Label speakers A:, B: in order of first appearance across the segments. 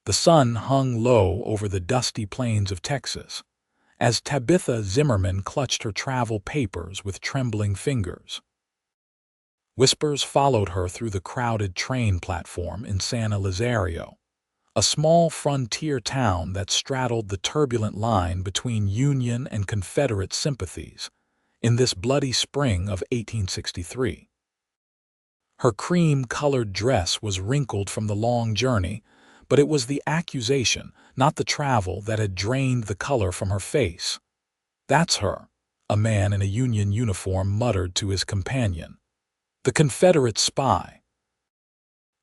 A: The sun hung low over the dusty plains of Texas, as Tabitha Zimmerman clutched her travel papers with trembling fingers. Whispers followed her through the crowded train platform in San Elizario, a small frontier town that straddled the turbulent line between Union and Confederate sympathies in this bloody spring of 1863. Her cream-colored dress was wrinkled from the long journey, but it was the accusation, not the travel, that had drained the color from her face. "That's her," a man in a Union uniform muttered to his companion. "The Confederate spy."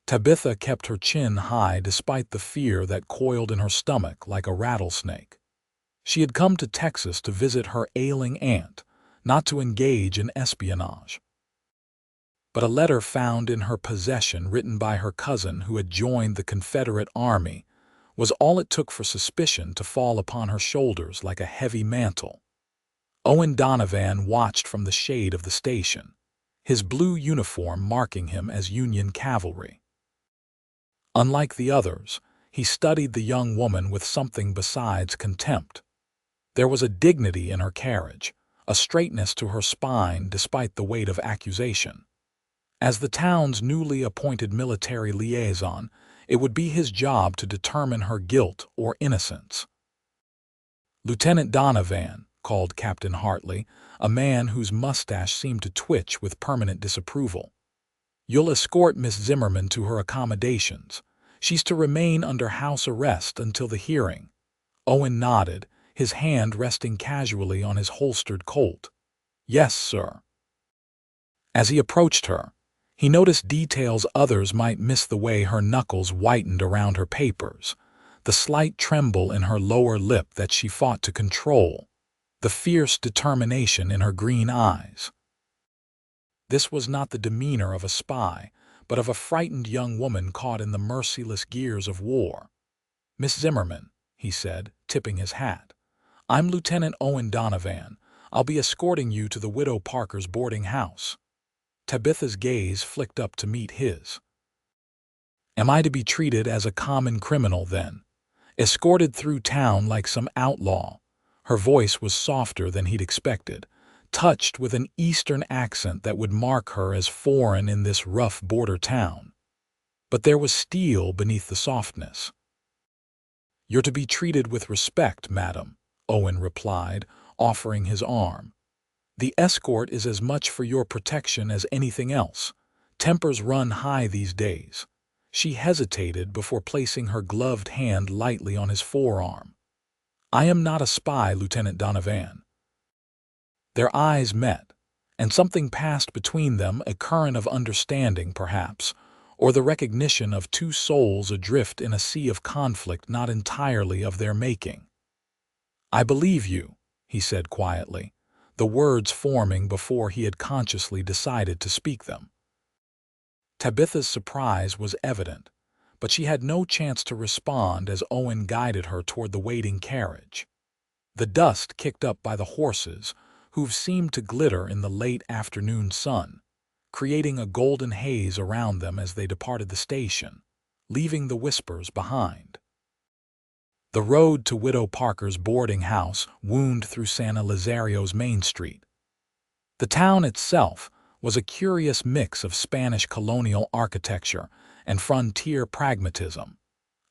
A: Tabitha kept her chin high despite the fear that coiled in her stomach like a rattlesnake. She had come to Texas to visit her ailing aunt, not to engage in espionage. But a letter found in her possession, written by her cousin who had joined the Confederate Army, was all it took for suspicion to fall upon her shoulders like a heavy mantle. Owen Donovan watched from the shade of the station, his blue uniform marking him as Union cavalry. Unlike the others, he studied the young woman with something besides contempt. There was a dignity in her carriage, a straightness to her spine despite the weight of accusation. As the town's newly appointed military liaison, it would be his job to determine her guilt or innocence. "Lieutenant Donovan," called Captain Hartley, a man whose mustache seemed to twitch with permanent disapproval. "You'll escort Miss Zimmerman to her accommodations. She's to remain under house arrest until the hearing." Owen nodded, his hand resting casually on his holstered Colt. "Yes, sir." As he approached her, he noticed details others might miss: the way her knuckles whitened around her papers, the slight tremble in her lower lip that she fought to control, the fierce determination in her green eyes. This was not the demeanor of a spy, but of a frightened young woman caught in the merciless gears of war. "Miss Zimmerman," he said, tipping his hat, "I'm Lieutenant Owen Donovan. I'll be escorting you to the Widow Parker's boarding house." Tabitha's gaze flicked up to meet his. "Am I to be treated as a common criminal, then? Escorted through town like some outlaw?" Her voice was softer than he'd expected, touched with an Eastern accent that would mark her as foreign in this rough border town. But there was steel beneath the softness. "You're to be treated with respect, madam," Owen replied, offering his arm. "The escort is as much for your protection as anything else. Tempers run high these days." She hesitated before placing her gloved hand lightly on his forearm. "I am not a spy, Lieutenant Donovan." Their eyes met, and something passed between them, a current of understanding, perhaps, or the recognition of two souls adrift in a sea of conflict not entirely of their making. "I believe you," he said quietly, the words forming before he had consciously decided to speak them. Tabitha's surprise was evident, but she had no chance to respond as Owen guided her toward the waiting carriage. The dust kicked up by the horses, who seemed to glitter in the late afternoon sun, creating a golden haze around them as they departed the station, leaving the whispers behind. The road to Widow Parker's boarding house wound through San Elizario's main street. The town itself was a curious mix of Spanish colonial architecture and frontier pragmatism,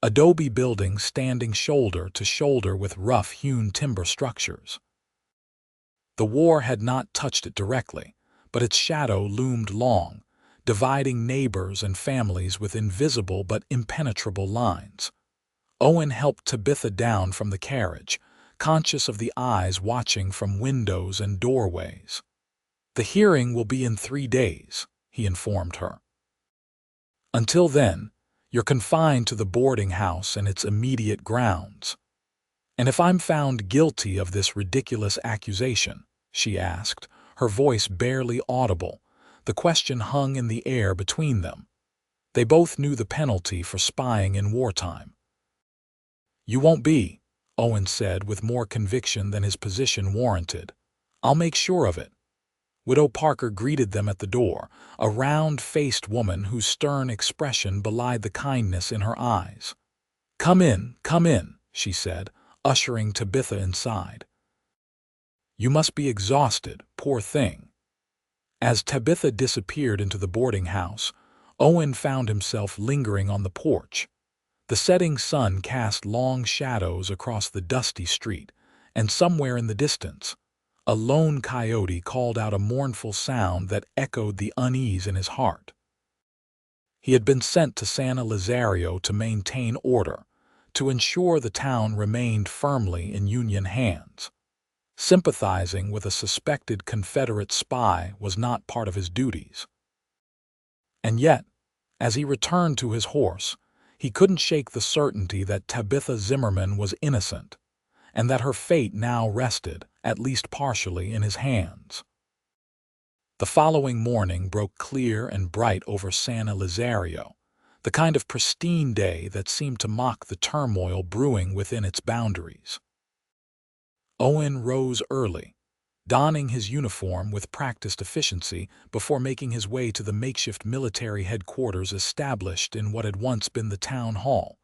A: adobe buildings standing shoulder to shoulder with rough-hewn timber structures. The war had not touched it directly, but its shadow loomed long, dividing neighbors and families with invisible but impenetrable lines. Owen helped Tabitha down from the carriage, conscious of the eyes watching from windows and doorways. "The hearing will be in 3 days," he informed her. "Until then, you're confined to the boarding house and its immediate grounds." "And if I'm found guilty of this ridiculous accusation?" she asked, her voice barely audible. The question hung in the air between them. They both knew the penalty for spying in wartime. "You won't be," Owen said with more conviction than his position warranted. "I'll make sure of it." Widow Parker greeted them at the door, a round-faced woman whose stern expression belied the kindness in her eyes. come in," she said, ushering Tabitha inside. "You must be exhausted, poor thing." As Tabitha disappeared into the boarding house, Owen found himself lingering on the porch. The setting sun cast long shadows across the dusty street, and somewhere in the distance, a lone coyote called out a mournful sound that echoed the unease in his heart. He had been sent to San Elizario to maintain order, to ensure the town remained firmly in Union hands. Sympathizing with a suspected Confederate spy was not part of his duties. And yet, as he returned to his horse, he couldn't shake the certainty that Tabitha Zimmerman was innocent, and that her fate now rested, at least partially, in his hands. The following morning broke clear and bright over San Elizario, the kind of pristine day that seemed to mock the turmoil brewing within its boundaries. Owen rose early, donning his uniform with practiced efficiency before making his way to the makeshift military headquarters established in what had once been the town hall.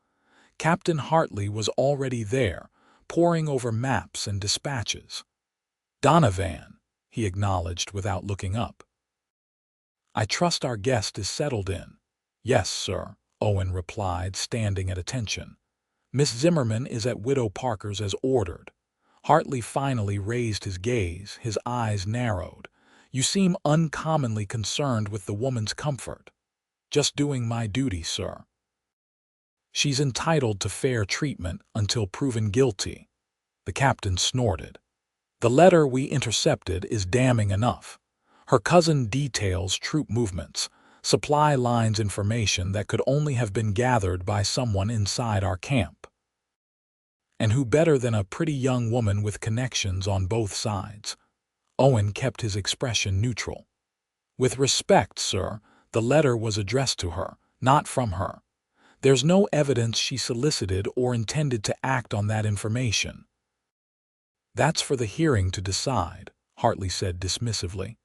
A: Captain Hartley was already there, poring over maps and dispatches. "Donovan," he acknowledged without looking up. "I trust our guest is settled in." "Yes, sir," Owen replied, standing at attention. "Miss Zimmerman is at Widow Parker's as ordered." Hartley finally raised his gaze, his eyes narrowed. "You seem uncommonly concerned with the woman's comfort." "Just doing my duty, sir." "She's entitled to fair treatment until proven guilty." The captain snorted. "The letter we intercepted is damning enough. Her cousin details troop movements, supply lines information that could only have been gathered by someone inside our camp. And who better than a pretty young woman with connections on both sides?" Owen kept his expression neutral. "With respect, sir, the letter was addressed to her, not from her. There's no evidence she solicited or intended to act on that information." "That's for the hearing to decide," Hartley said dismissively.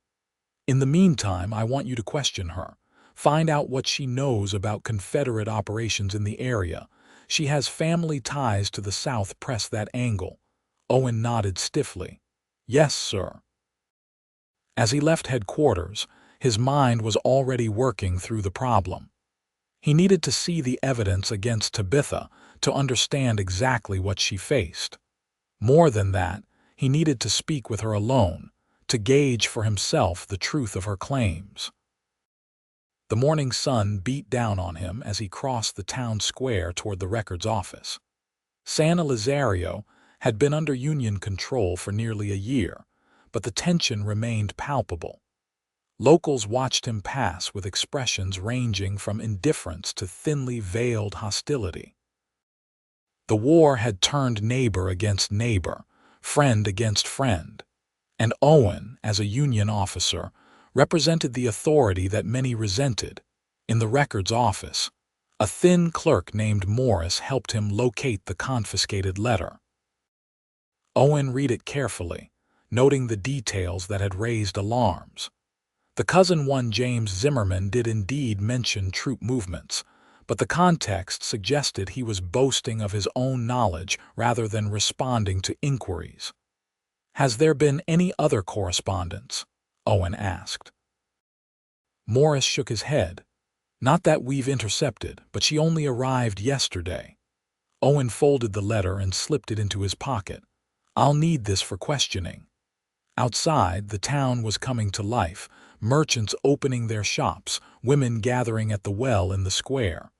A: "In the meantime, I want you to question her. Find out what she knows about Confederate operations in the area. She has family ties to the South. Press that angle." Owen nodded stiffly. "Yes, sir." As he left headquarters, his mind was already working through the problem. He needed to see the evidence against Tabitha to understand exactly what she faced. More than that, he needed to speak with her alone, to gauge for himself the truth of her claims. The morning sun beat down on him as he crossed the town square toward the records office. San Elizario had been under Union control for nearly a year, but the tension remained palpable. Locals watched him pass with expressions ranging from indifference to thinly veiled hostility. The war had turned neighbor against neighbor, friend against friend, and Owen, as a Union officer, represented the authority that many resented. In the records office, a thin clerk named Morris helped him locate the confiscated letter. Owen read it carefully, noting the details that had raised alarms. The cousin one James Zimmerman did indeed mention troop movements, but the context suggested he was boasting of his own knowledge rather than responding to inquiries. "Has there been any other correspondence?" Owen asked. Morris shook his head. "Not that we've intercepted, but she only arrived yesterday." Owen folded the letter and slipped it into his pocket. "I'll need this for questioning." Outside, the town was coming to life, merchants opening their shops, women gathering at the well in the square.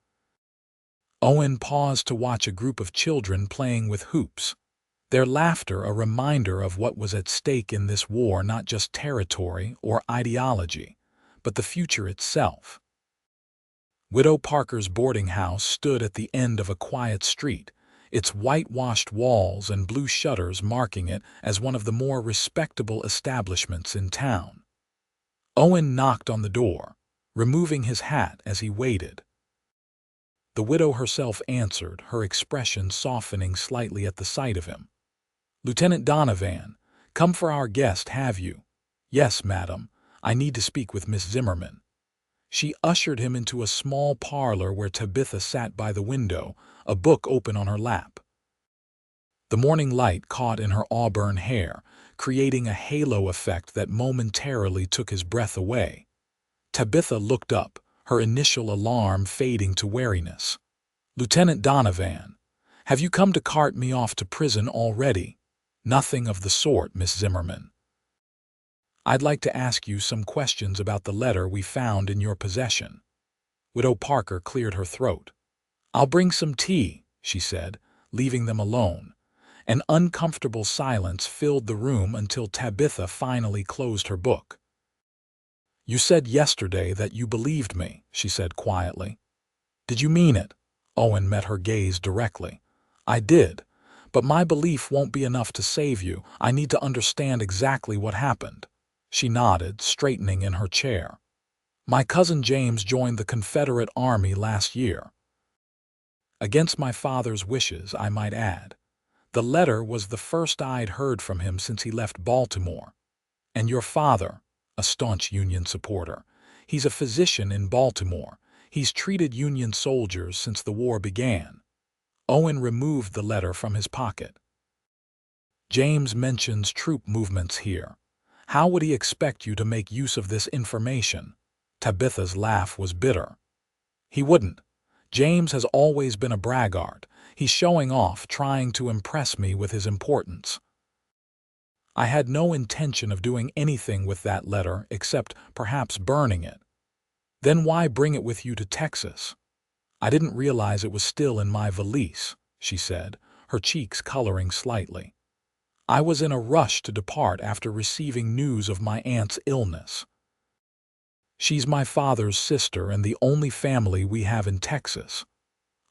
A: Owen paused to watch a group of children playing with hoops, their laughter a reminder of what was at stake in this war, not just territory or ideology, but the future itself. Widow Parker's boarding house stood at the end of a quiet street, its whitewashed walls and blue shutters marking it as one of the more respectable establishments in town. Owen knocked on the door, removing his hat as he waited. The widow herself answered, her expression softening slightly at the sight of him. "Lieutenant Donovan, come for our guest, have you?" "Yes, madam. I need to speak with Miss Zimmerman." She ushered him into a small parlor where Tabitha sat by the window, a book open on her lap. The morning light caught in her auburn hair, creating a halo effect that momentarily took his breath away. Tabitha looked up, her initial alarm fading to wariness. "Lieutenant Donovan, have you come to cart me off to prison already?" "Nothing of the sort, Miss Zimmerman. I'd like to ask you some questions about the letter we found in your possession." Widow Parker cleared her throat. "I'll bring some tea," she said, leaving them alone. An uncomfortable silence filled the room until Tabitha finally closed her book. "You said yesterday that you believed me," she said quietly. "Did you mean it?" Owen met her gaze directly. "I did, but my belief won't be enough to save you. I need to understand exactly what happened." She nodded, straightening in her chair. "My cousin James joined the Confederate Army last year. Against my father's wishes, I might add. The letter was the first I'd heard from him since he left Baltimore. And your father, a staunch Union supporter, he's a physician in Baltimore. He's treated Union soldiers since the war began." Owen removed the letter from his pocket. "James mentions troop movements here. How would he expect you to make use of this information?" Tabitha's laugh was bitter. "He wouldn't. James has always been a braggart. He's showing off, trying to impress me with his importance. I had no intention of doing anything with that letter except perhaps burning it." "Then why bring it with you to Texas?" "I didn't realize it was still in my valise," she said, her cheeks coloring slightly. "I was in a rush to depart after receiving news of my aunt's illness. She's my father's sister and the only family we have in Texas."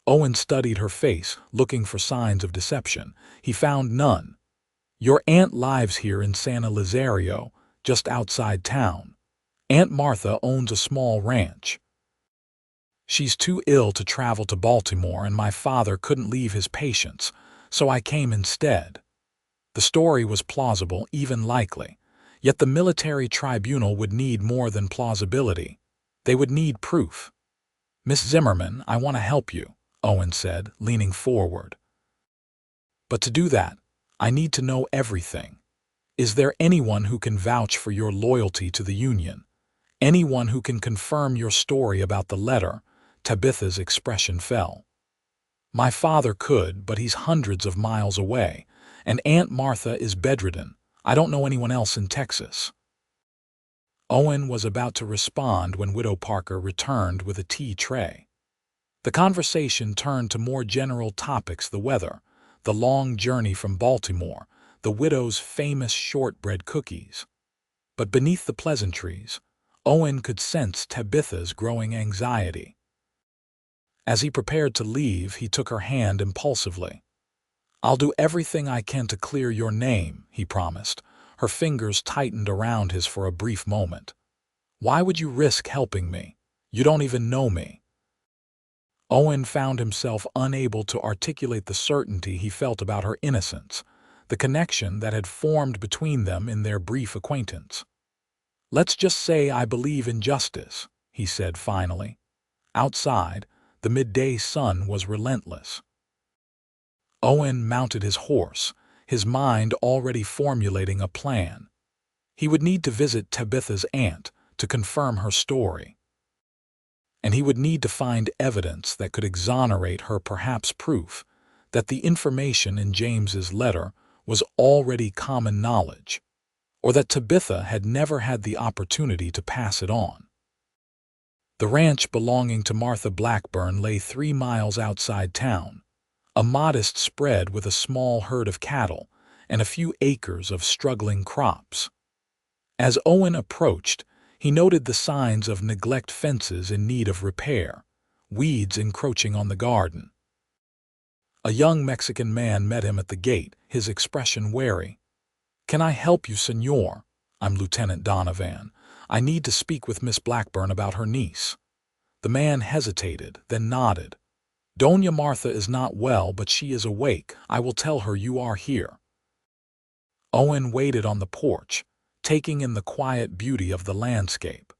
A: Owen studied her face, looking for signs of deception. He found none. "Your aunt lives here in San Elizario, just outside town. Aunt Martha owns a small ranch. She's too ill to travel to Baltimore, and my father couldn't leave his patients, so I came instead." The story was plausible, even likely. Yet the military tribunal would need more than plausibility. They would need proof. "Miss Zimmerman, I want to help you," Owen said, leaning forward. "But to do that, I need to know everything. Is there anyone who can vouch for your loyalty to the Union? Anyone who can confirm your story about the letter?" Tabitha's expression fell. "My father could, but he's hundreds of miles away, and Aunt Martha is bedridden. I don't know anyone else in Texas." Owen was about to respond when Widow Parker returned with a tea tray. The conversation turned to more general topics: the weather, the long journey from Baltimore, the widow's famous shortbread cookies. But beneath the pleasantries, Owen could sense Tabitha's growing anxiety. As he prepared to leave, he took her hand impulsively. "I'll do everything I can to clear your name," he promised. Her fingers tightened around his for a brief moment. "Why would you risk helping me? You don't even know me." Owen found himself unable to articulate the certainty he felt about her innocence, the connection that had formed between them in their brief acquaintance. "Let's just say I believe in justice," he said finally. Outside, the midday sun was relentless. Owen mounted his horse, his mind already formulating a plan. He would need to visit Tabitha's aunt to confirm her story. And he would need to find evidence that could exonerate her, perhaps proof that the information in James's letter was already common knowledge, or that Tabitha had never had the opportunity to pass it on. The ranch belonging to Martha Blackburn lay 3 miles outside town, a modest spread with a small herd of cattle and a few acres of struggling crops. As Owen approached, he noted the signs of neglect: fences in need of repair, weeds encroaching on the garden. A young Mexican man met him at the gate, his expression wary. "Can I help you, senor? I'm Lieutenant Donovan. I need to speak with Miss Blackburn about her niece." The man hesitated, then nodded. "Doña Martha is not well, but she is awake. I will tell her you are here." Owen waited on the porch, taking in the quiet beauty of the landscape.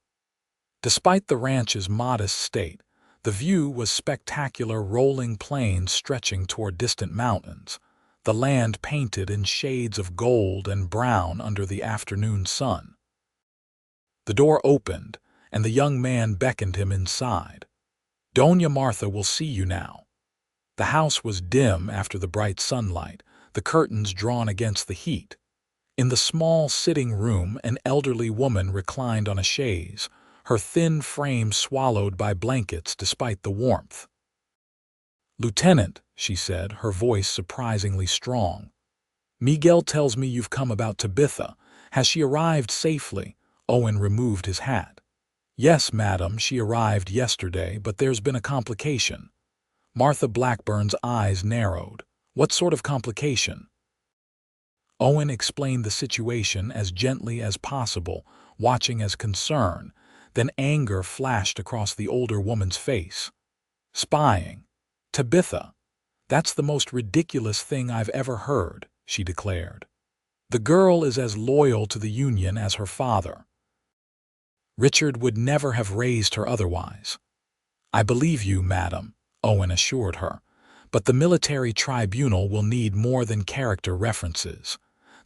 A: Despite the ranch's modest state, the view was spectacular, rolling plains stretching toward distant mountains, the land painted in shades of gold and brown under the afternoon sun. The door opened, and the young man beckoned him inside. "Doña Martha will see you now." The house was dim after the bright sunlight, the curtains drawn against the heat. In the small sitting room, an elderly woman reclined on a chaise, her thin frame swallowed by blankets despite the warmth. "Lieutenant," she said, her voice surprisingly strong, "Miguel tells me you've come about Tabitha. Has she arrived safely?" Owen removed his hat. "Yes, madam, she arrived yesterday, but there's been a complication." Martha Blackburn's eyes narrowed. "What sort of complication?" Owen explained the situation as gently as possible, watching as concern. Then anger flashed across the older woman's face. "Spying. Tabitha. That's the most ridiculous thing I've ever heard," she declared. "The girl is as loyal to the Union as her father. Richard would never have raised her otherwise." "I believe you, madam," Owen assured her, "but the military tribunal will need more than character references.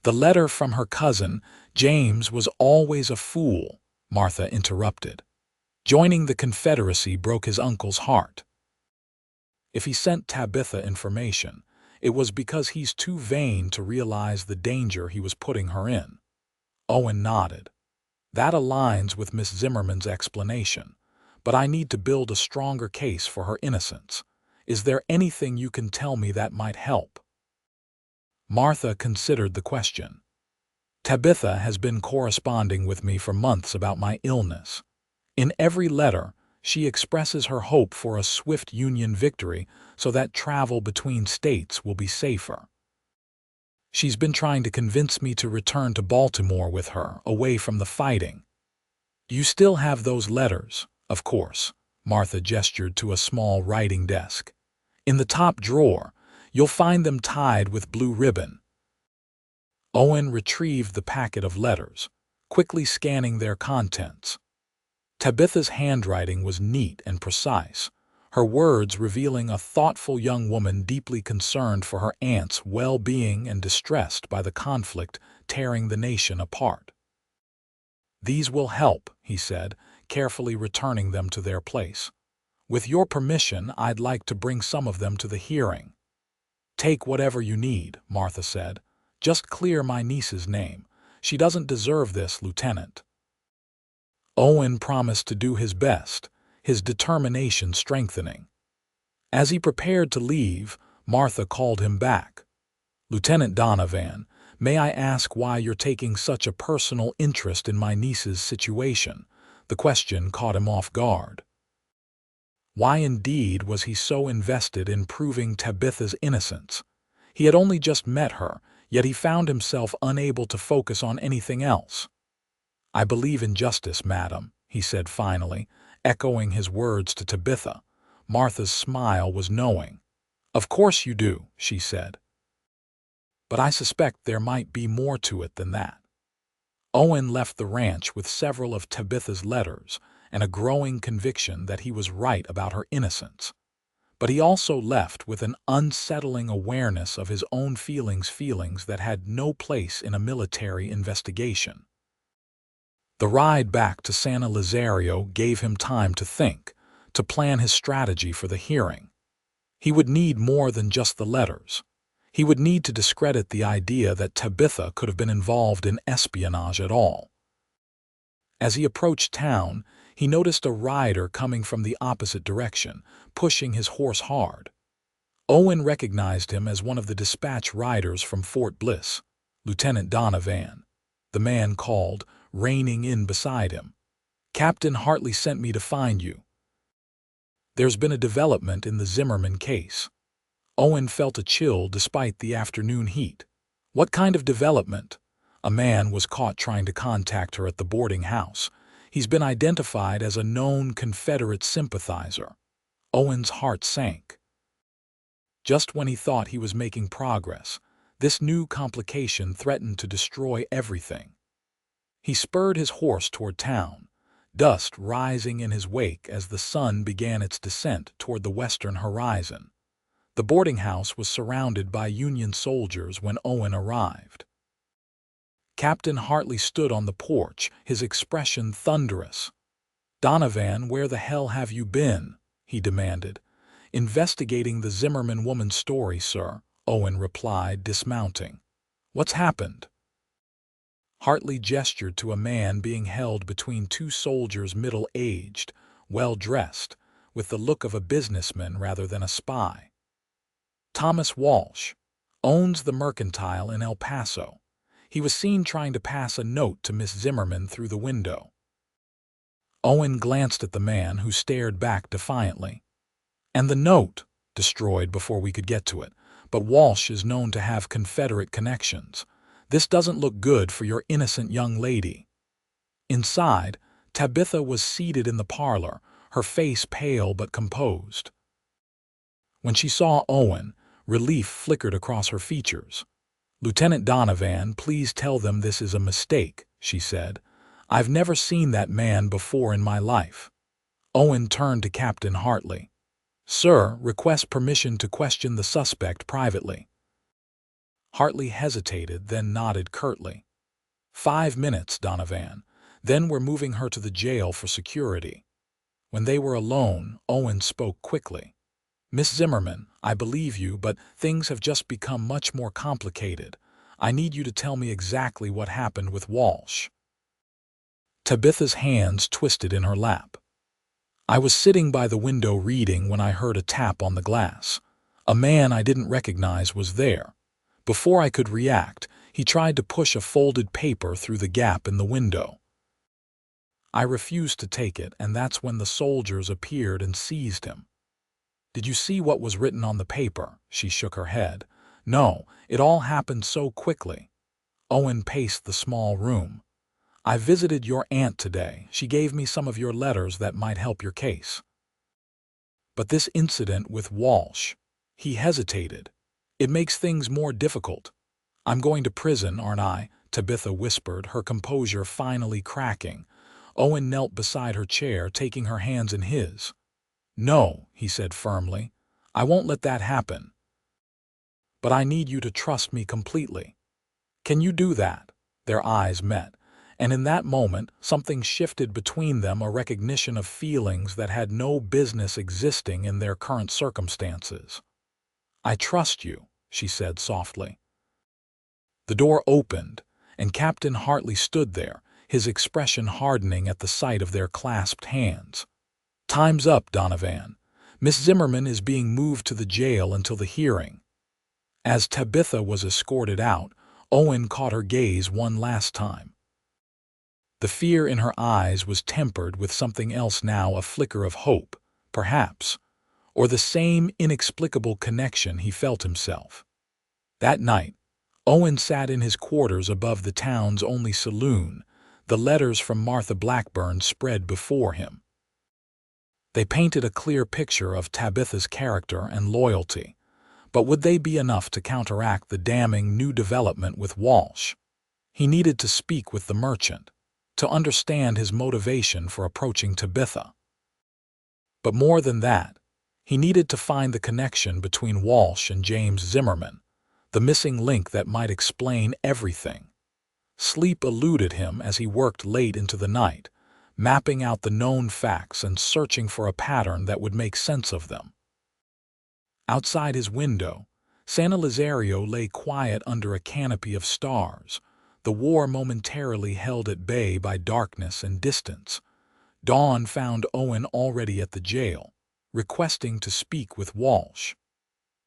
A: The letter from her cousin, James, was always a fool," Martha interrupted. "Joining the Confederacy broke his uncle's heart. If he sent Tabitha information, it was because he's too vain to realize the danger he was putting her in." Owen nodded. "That aligns with Miss Zimmerman's explanation, but I need to build a stronger case for her innocence. Is there anything you can tell me that might help?" Martha considered the question. "Tabitha has been corresponding with me for months about my illness. In every letter, she expresses her hope for a swift Union victory so that travel between states will be safer. She's been trying to convince me to return to Baltimore with her, away from the fighting." "Do you still have those letters?" "Of course." Martha gestured to a small writing desk. "In the top drawer, you'll find them tied with blue ribbon." Owen retrieved the packet of letters, quickly scanning their contents. Tabitha's handwriting was neat and precise, her words revealing a thoughtful young woman deeply concerned for her aunt's well-being and distressed by the conflict tearing the nation apart. "These will help," he said, carefully returning them to their place. "With your permission, I'd like to bring some of them to the hearing." "Take whatever you need," Martha said. "Just clear my niece's name. She doesn't deserve this, Lieutenant." Owen promised to do his best, his determination strengthening. As he prepared to leave, Martha called him back. "Lieutenant Donovan, may I ask why you're taking such a personal interest in my niece's situation?" The question caught him off guard. Why indeed was he so invested in proving Tabitha's innocence? He had only just met her, yet he found himself unable to focus on anything else. "I believe in justice, madam," he said finally, echoing his words to Tabitha. Martha's smile was knowing. "Of course you do," she said. "But I suspect there might be more to it than that." Owen left the ranch with several of Tabitha's letters and a growing conviction that he was right about her innocence. But he also left with an unsettling awareness of his own feelings that had no place in a military investigation. The ride back to San Elizario gave him time to think, to plan his strategy for the hearing. He would need more than just the letters. He would need to discredit the idea that Tabitha could have been involved in espionage at all. As he approached town, he noticed a rider coming from the opposite direction, pushing his horse hard. Owen recognized him as one of the dispatch riders from Fort Bliss, Lieutenant Donovan. The man called, reining in beside him. "Captain Hartley sent me to find you." "There's been a development in the Zimmerman case." Owen felt a chill despite the afternoon heat. "What kind of development?" "A man was caught trying to contact her at the boarding house. He's been identified as a known Confederate sympathizer." Owen's heart sank. Just when he thought he was making progress, this new complication threatened to destroy everything. He spurred his horse toward town. dust rising in his wake as the sun began its descent toward the western horizon. The boarding house was surrounded by Union soldiers when Owen arrived. Captain Hartley stood on the porch, his expression thunderous. "Donovan, where the hell have you been?" he demanded. "Investigating the Zimmerman woman's story, sir," Owen replied, dismounting. "What's happened?" Hartley gestured to a man being held between two soldiers middle-aged, well-dressed, with the look of a businessman rather than a spy. "Thomas Walsh. Owns the Mercantile in El Paso. He was seen trying to pass a note to Miss Zimmerman through the window." Owen glanced at the man, who stared back defiantly. "And the note?" "Destroyed before we could get to it. But Walsh is known to have Confederate connections. This doesn't look good for your innocent young lady." Inside, Tabitha was seated in the parlor, her face pale but composed. When she saw Owen, relief flickered across her features. "Lieutenant Donovan, please tell them this is a mistake," she said. "I've never seen that man before in my life." Owen turned to Captain Hartley. "Sir, request permission to question the suspect privately." Hartley hesitated, then nodded curtly. "5 minutes, Donovan. Then we're moving her to the jail for security." When they were alone, Owen spoke quickly. "Miss Zimmerman, I believe you, but things have just become much more complicated. I need you to tell me exactly what happened with Walsh." Tabitha's hands twisted in her lap. "I was sitting by the window reading when I heard a tap on the glass. A man I didn't recognize was there. Before I could react, he tried to push a folded paper through the gap in the window. I refused to take it, and that's when the soldiers appeared and seized him." "Did you see what was written on the paper?" She shook her head. "No, it all happened so quickly." Owen paced the small room. "I visited your aunt today. She gave me some of your letters that might help your case." "But this incident with Walsh," he hesitated. "It makes things more difficult." "I'm going to prison, aren't I?" Tabitha whispered, her composure finally cracking. Owen knelt beside her chair, taking her hands in his. "No," he said firmly. "I won't let that happen. But I need you to trust me completely." "Can you do that?" Their eyes met, and in that moment something shifted between them, a recognition of feelings that had no business existing in their current circumstances. "I trust you," she said softly. The door opened, and Captain Hartley stood there, his expression hardening at the sight of their clasped hands. "Time's up, Donovan. Miss Zimmerman is being moved to the jail until the hearing." As Tabitha was escorted out, Owen caught her gaze one last time. The fear in her eyes was tempered with something else now, a flicker of hope, perhaps, or the same inexplicable connection he felt himself. That night, Owen sat in his quarters above the town's only saloon, the letters from Martha Blackburn spread before him. They painted a clear picture of Tabitha's character and loyalty, but would they be enough to counteract the damning new development with Walsh? He needed to speak with the merchant, to understand his motivation for approaching Tabitha. But more than that, he needed to find the connection between Walsh and James Zimmerman, the missing link that might explain everything. Sleep eluded him as he worked late into the night, mapping out the known facts and searching for a pattern that would make sense of them. Outside his window, San Elizario lay quiet under a canopy of stars, the war momentarily held at bay by darkness and distance. Dawn found Owen already at the jail, requesting to speak with Walsh.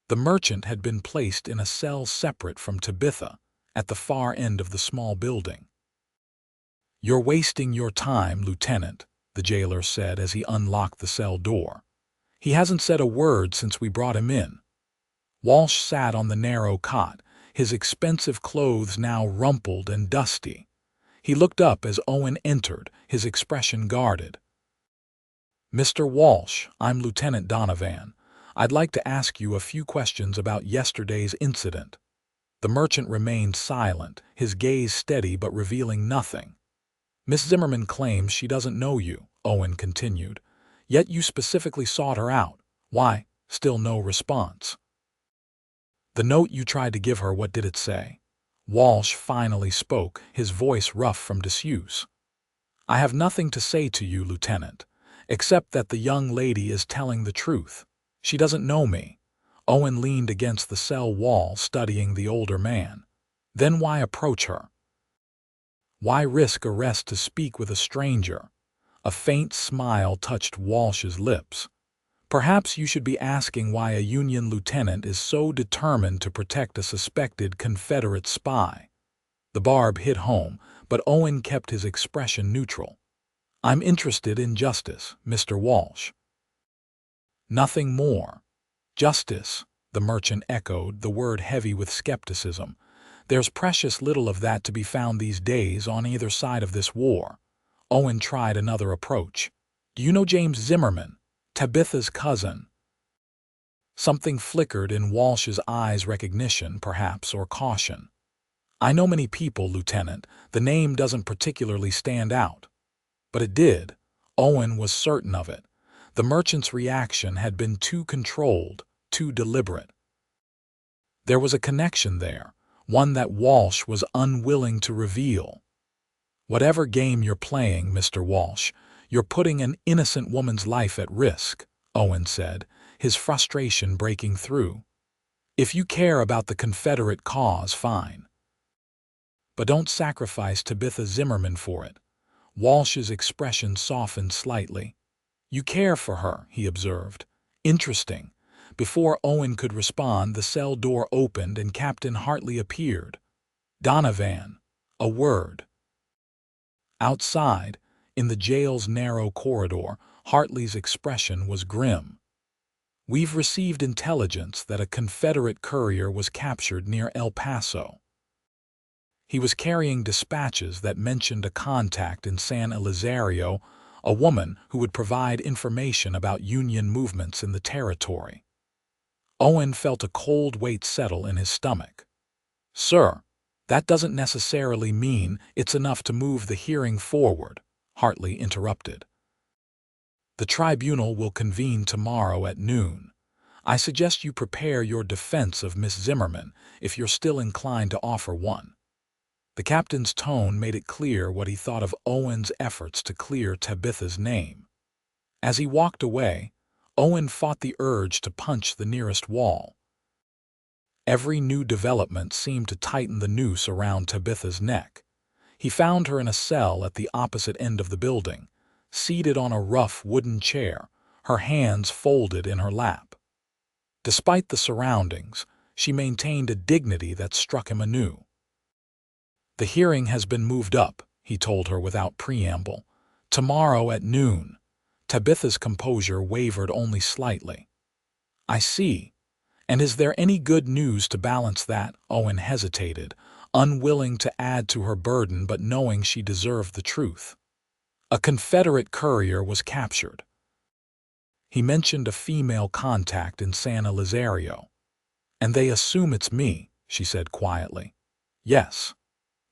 A: The merchant had been placed in a cell separate from Tabitha, at the far end of the small building. "You're wasting your time, Lieutenant," the jailer said as he unlocked the cell door. "He hasn't said a word since we brought him in." Walsh sat on the narrow cot, his expensive clothes now rumpled and dusty. He looked up as Owen entered, his expression guarded. "Mr. Walsh, I'm Lieutenant Donovan. I'd like to ask you a few questions about yesterday's incident." The merchant remained silent, his gaze steady but revealing nothing. Miss Zimmerman claims she doesn't know you, Owen continued. Yet you specifically sought her out. Why? Still no response. The note you tried to give her, what did it say? Walsh finally spoke, his voice rough from disuse. I have nothing to say to you, Lieutenant, except that the young lady is telling the truth. She doesn't know me. Owen leaned against the cell wall, studying the older man. Then why approach her? Why risk arrest to speak with a stranger? A faint smile touched Walsh's lips. Perhaps you should be asking why a Union lieutenant is so determined to protect a suspected Confederate spy. The barb hit home, but Owen kept his expression neutral. I'm interested in justice, Mr. Walsh. Nothing more. Justice, the merchant echoed, the word heavy with skepticism. There's precious little of that to be found these days on either side of this war. Owen tried another approach. Do you know James Zimmerman, Tabitha's cousin? Something flickered in Walsh's eyes, recognition, perhaps, or caution. I know many people, Lieutenant. The name doesn't particularly stand out. But it did. Owen was certain of it. The merchant's reaction had been too controlled, too deliberate. There was a connection there, one that Walsh was unwilling to reveal. Whatever game you're playing, Mr. Walsh, you're putting an innocent woman's life at risk, Owen said, his frustration breaking through. If you care about the Confederate cause, fine. But don't sacrifice Tabitha Zimmerman for it. Walsh's expression softened slightly. You care for her, he observed. Interesting. Before Owen could respond, the cell door opened and Captain Hartley appeared. Donovan. A word. Outside, in the jail's narrow corridor, Hartley's expression was grim. We've received intelligence that a Confederate courier was captured near El Paso. He was carrying dispatches that mentioned a contact in San Elizario, a woman who would provide information about Union movements in the territory. Owen felt a cold weight settle in his stomach. Sir, that doesn't necessarily mean it's enough to move the hearing forward, Hartley interrupted. The tribunal will convene tomorrow at noon. I suggest you prepare your defense of Miss Zimmerman if you're still inclined to offer one. The captain's tone made it clear what he thought of Owen's efforts to clear Tabitha's name. As he walked away, Owen fought the urge to punch the nearest wall. Every new development seemed to tighten the noose around Tabitha's neck. He found her in a cell at the opposite end of the building, seated on a rough wooden chair, her hands folded in her lap. Despite the surroundings, she maintained a dignity that struck him anew. The hearing has been moved up, he told her without preamble. Tomorrow at noon. Tabitha's composure wavered only slightly. I see. And is there any good news to balance that? Owen hesitated, unwilling to add to her burden but knowing she deserved the truth. A Confederate courier was captured. He mentioned a female contact in San Elizario. And they assume it's me, she said quietly. Yes.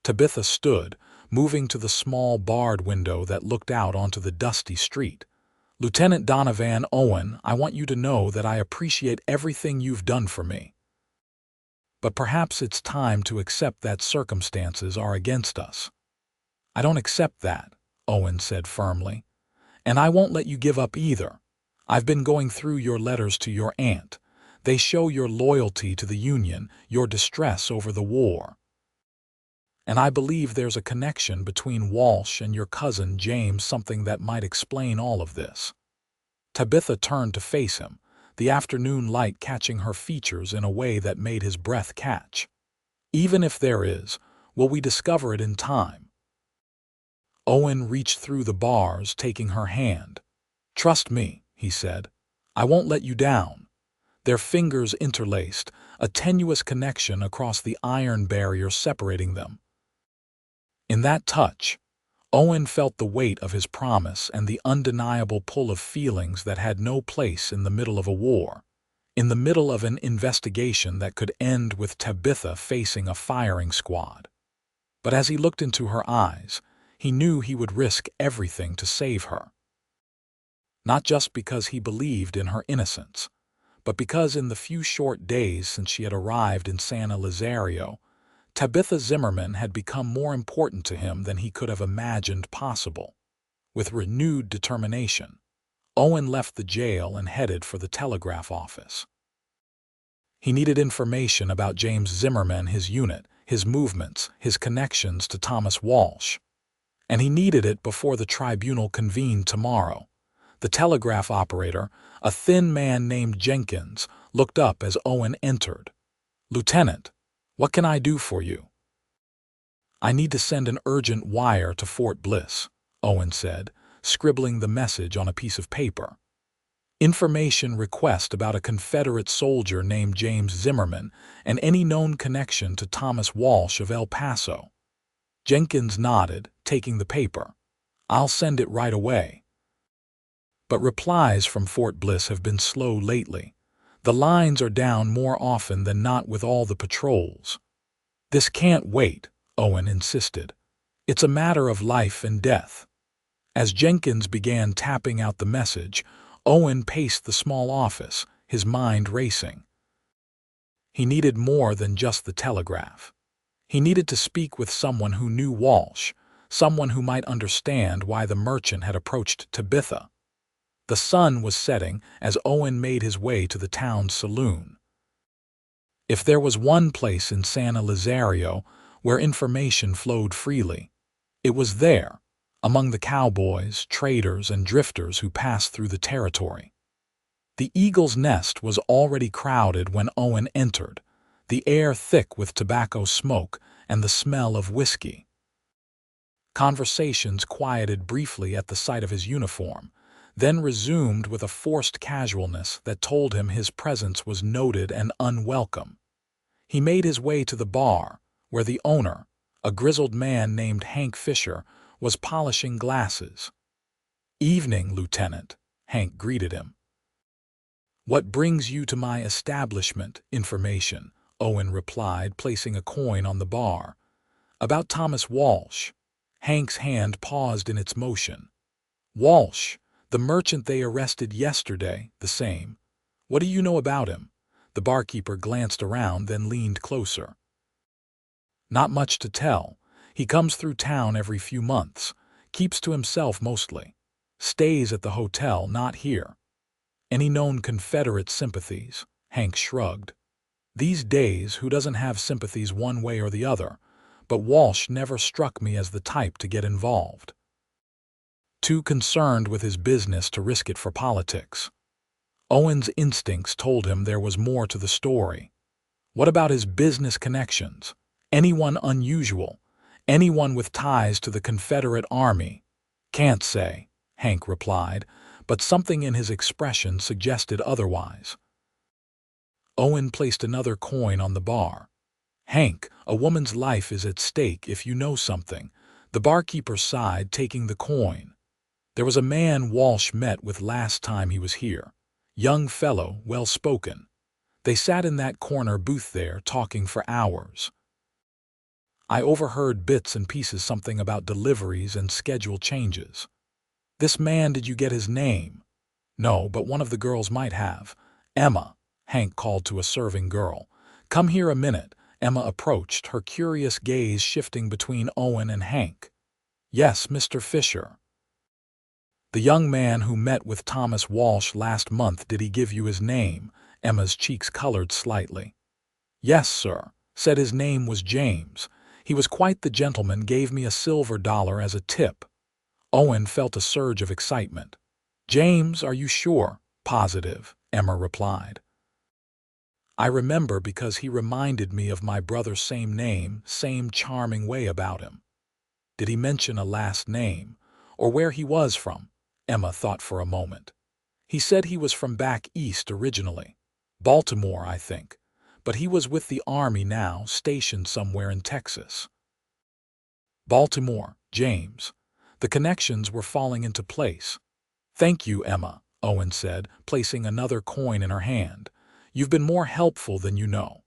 A: Tabitha stood, moving to the small barred window that looked out onto the dusty street. Lieutenant Donovan, Owen, I want you to know that I appreciate everything you've done for me. But perhaps it's time to accept that circumstances are against us. I don't accept that, Owen said firmly. And I won't let you give up either. I've been going through your letters to your aunt. They show your loyalty to the Union, your distress over the war. And I believe there's a connection between Walsh and your cousin James, something that might explain all of this. Tabitha turned to face him, the afternoon light catching her features in a way that made his breath catch. Even if there is, will we discover it in time? Owen reached through the bars, taking her hand. Trust me, he said. I won't let you down. Their fingers interlaced, a tenuous connection across the iron barrier separating them. In that touch, Owen felt the weight of his promise and the undeniable pull of feelings that had no place in the middle of a war, in the middle of an investigation that could end with Tabitha facing a firing squad. But as he looked into her eyes, He knew he would risk everything to save her. Not just because he believed in her innocence, but because in the few short days since she had arrived in San Elizario, Tabitha Zimmerman had become more important to him than he could have imagined possible. With renewed determination, Owen left the jail and headed for the telegraph office. He needed information about James Zimmerman, his unit, his movements, his connections to Thomas Walsh. And he needed it before the tribunal convened tomorrow. The telegraph operator, a thin man named Jenkins, looked up as Owen entered. "Lieutenant, what can I do for you?" "I need to send an urgent wire to Fort Bliss," Owen said, scribbling the message on a piece of paper. "Information request about a Confederate soldier named James Zimmerman and any known connection to Thomas Walsh of El Paso." Jenkins nodded, taking the paper. "I'll send it right away." But replies from Fort Bliss have been slow lately. The lines are down more often than not with all the patrols. "This can't wait," Owen insisted. "It's a matter of life and death." As Jenkins began tapping out the message, Owen paced the small office, his mind racing. He needed more than just the telegraph. He needed to speak with someone who knew Walsh, someone who might understand why the merchant had approached Tabitha. The sun was setting as Owen made his way to the town's saloon. If there was one place in San Elizario where information flowed freely, it was there, among the cowboys, traders, and drifters who passed through the territory. The Eagle's Nest was already crowded when Owen entered, the air thick with tobacco smoke and the smell of whiskey. Conversations quieted briefly at the sight of his uniform, then resumed with a forced casualness that told him his presence was noted and unwelcome. He made his way to the bar, where the owner, a grizzled man named Hank Fisher, was polishing glasses. "Evening, Lieutenant," Hank greeted him. "What brings you to my establishment?" "Information," Owen replied, placing a coin on the bar. "About Thomas Walsh." Hank's hand paused in its motion. "Walsh, the merchant they arrested yesterday, the same. What do you know about him?" The barkeeper glanced around, then leaned closer. "Not much to tell. He comes through town every few months, keeps to himself mostly, stays at the hotel, not here." "Any known Confederate sympathies?" Hank shrugged. "These days, who doesn't have sympathies one way or the other? But Walsh never struck me as the type to get involved. Too concerned with his business to risk it for politics." Owen's instincts told him there was more to the story. "What about his business connections? Anyone unusual? Anyone with ties to the Confederate Army?" "Can't say," Hank replied, but something in his expression suggested otherwise. Owen placed another coin on the bar. "Hank, a woman's life is at stake if you know something." The barkeeper sighed, taking the coin. "There was a man Walsh met with last time he was here. Young fellow, well-spoken. They sat in that corner booth there, talking for hours. I overheard bits and pieces, something about deliveries and schedule changes." "This man, did you get his name?" "No, but one of the girls might have." "Emma," Hank called to a serving girl. "Come here a minute." Emma approached, her curious gaze shifting between Owen and Hank. "Yes, Mr. Fisher." "The young man who met with Thomas Walsh last month, did he give you his name?" Emma's cheeks colored slightly. "Yes, sir. Said his name was James. He was quite the gentleman, gave me a silver dollar as a tip." Owen felt a surge of excitement. "James, are you sure?" "Positive," Emma replied. "I remember because he reminded me of my brother, same name, same charming way about him." "Did he mention a last name, or where he was from?" Emma thought for a moment. "He said he was from back east originally. Baltimore, I think. But he was with the Army now, stationed somewhere in Texas." "Baltimore, James." The connections were falling into place. "Thank you, Emma," Owen said, placing another coin in her hand. "You've been more helpful than you know."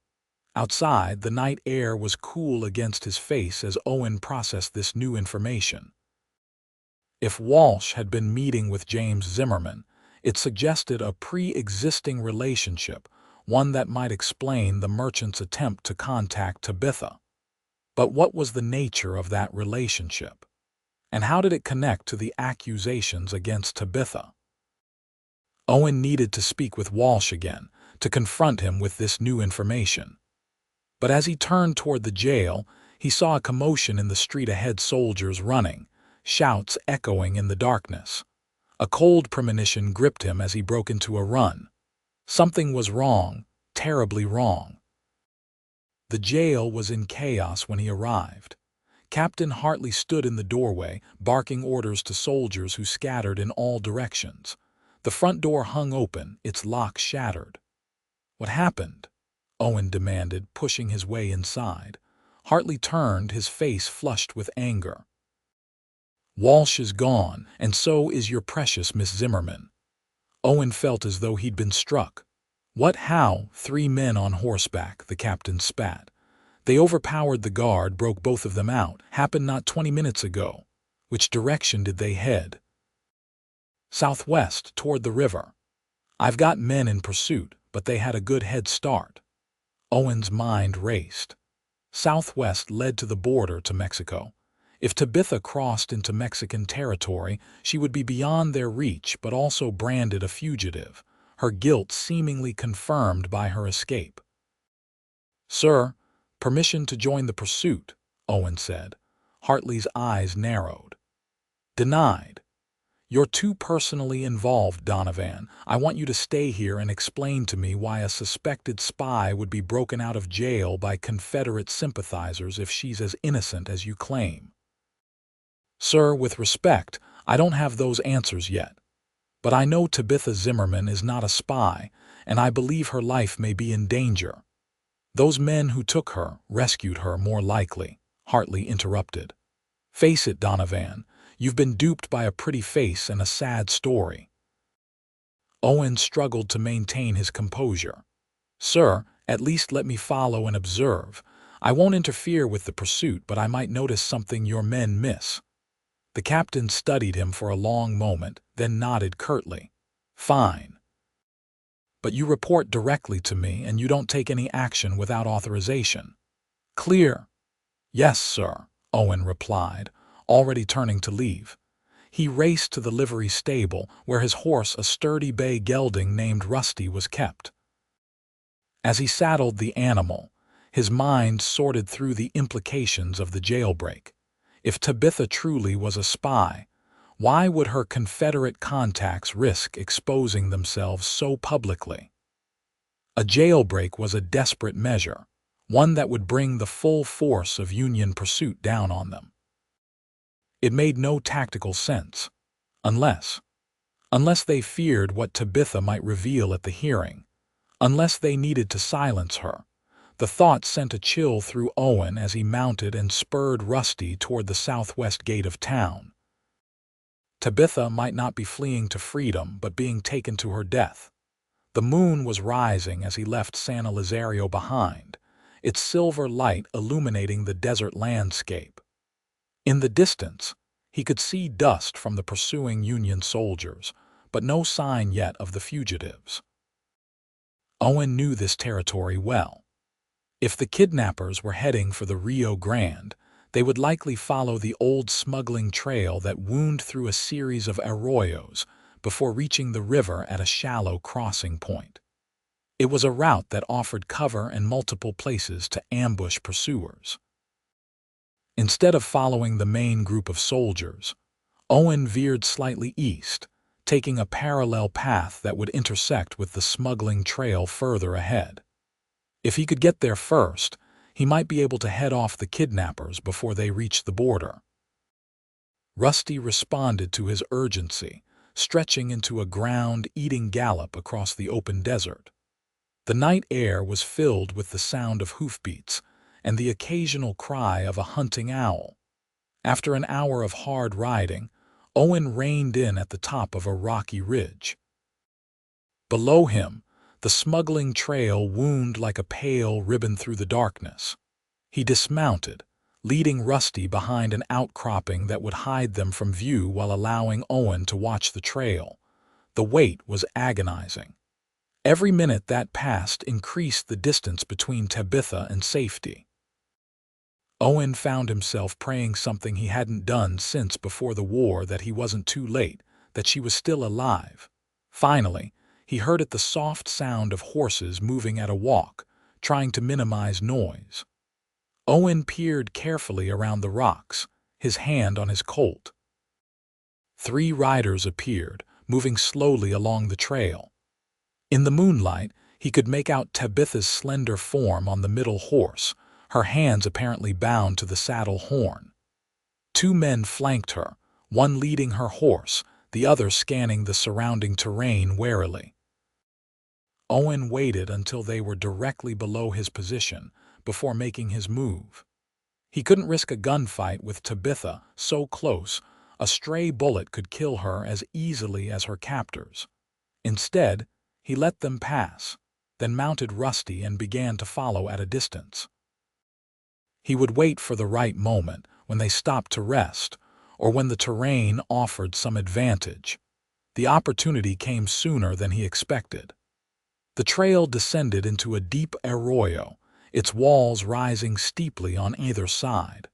A: Outside, the night air was cool against his face as Owen processed this new information. If Walsh had been meeting with James Zimmerman, it suggested a pre-existing relationship, one that might explain the merchant's attempt to contact Tabitha. But what was the nature of that relationship? And how did it connect to the accusations against Tabitha? Owen needed to speak with Walsh again, to confront him with this new information. But as he turned toward the jail, he saw a commotion in the street ahead, soldiers running, shouts echoing in the darkness. A cold premonition gripped him as he broke into a run. Something was wrong, terribly wrong. The jail was in chaos when he arrived. Captain Hartley stood in the doorway, barking orders to soldiers who scattered in all directions. The front door hung open, its lock shattered. "What happened?" Owen demanded, pushing his way inside. Hartley turned, his face flushed with anger. "Walsh is gone, and so is your precious Miss Zimmerman." Owen felt as though he'd been struck. "What? How?" "3 men on horseback," the captain spat. "They overpowered the guard, broke both of them out. Happened not 20 minutes ago." "Which direction did they head?" "Southwest, toward the river. I've got men in pursuit, but they had a good head start." Owen's mind raced. Southwest led to the border to Mexico. If Tabitha crossed into Mexican territory, she would be beyond their reach but also branded a fugitive, her guilt seemingly confirmed by her escape. "Sir, permission to join the pursuit," Owen said. Hartley's eyes narrowed. "Denied. You're too personally involved, Donovan. I want you to stay here and explain to me why a suspected spy would be broken out of jail by Confederate sympathizers if she's as innocent as you claim." "Sir, with respect, I don't have those answers yet. But I know Tabitha Zimmerman is not a spy, and I believe her life may be in danger." "Those men who took her, rescued her more likely," Hartley interrupted. "Face it, Donovan, you've been duped by a pretty face and a sad story." Owen struggled to maintain his composure. "Sir, at least let me follow and observe. I won't interfere with the pursuit, but I might notice something your men miss." The captain studied him for a long moment, then nodded curtly. "Fine. But you report directly to me and you don't take any action without authorization. Clear?" "Yes, sir," Owen replied, already turning to leave. He raced to the livery stable, where his horse, a sturdy bay gelding named Rusty, was kept. As he saddled the animal, his mind sorted through the implications of the jailbreak. If Tabitha truly was a spy, why would her Confederate contacts risk exposing themselves so publicly? A jailbreak was a desperate measure, one that would bring the full force of Union pursuit down on them. It made no tactical sense, unless they feared what Tabitha might reveal at the hearing, unless they needed to silence her. The thought sent a chill through Owen as he mounted and spurred Rusty toward the southwest gate of town. Tabitha might not be fleeing to freedom, but being taken to her death. The moon was rising as he left San Elizario behind, its silver light illuminating the desert landscape. In the distance, he could see dust from the pursuing Union soldiers, but no sign yet of the fugitives. Owen knew this territory well. If the kidnappers were heading for the Rio Grande, they would likely follow the old smuggling trail that wound through a series of arroyos before reaching the river at a shallow crossing point. It was a route that offered cover and multiple places to ambush pursuers. Instead of following the main group of soldiers, Owen veered slightly east, taking a parallel path that would intersect with the smuggling trail further ahead. If he could get there first, he might be able to head off the kidnappers before they reached the border. Rusty responded to his urgency, stretching into a ground-eating gallop across the open desert. The night air was filled with the sound of hoofbeats and the occasional cry of a hunting owl. After an hour of hard riding, Owen reined in at the top of a rocky ridge. Below him, the smuggling trail wound like a pale ribbon through the darkness. He dismounted, leading Rusty behind an outcropping that would hide them from view while allowing Owen to watch the trail. The wait was agonizing. Every minute that passed increased the distance between Tabitha and safety. Owen found himself praying something he hadn't done since before the war, that he wasn't too late, that she was still alive. Finally, he heard the soft sound of horses moving at a walk, trying to minimize noise. Owen peered carefully around the rocks, his hand on his Colt. 3 riders appeared, moving slowly along the trail. In the moonlight, he could make out Tabitha's slender form on the middle horse, her hands apparently bound to the saddle horn. 2 men flanked her, one leading her horse, the other scanning the surrounding terrain warily. Owen waited until they were directly below his position before making his move. He couldn't risk a gunfight with Tabitha so close. A stray bullet could kill her as easily as her captors. Instead, he let them pass, then mounted Rusty and began to follow at a distance. He would wait for the right moment, when they stopped to rest, or when the terrain offered some advantage. The opportunity came sooner than he expected. The trail descended into a deep arroyo, its walls rising steeply on either side.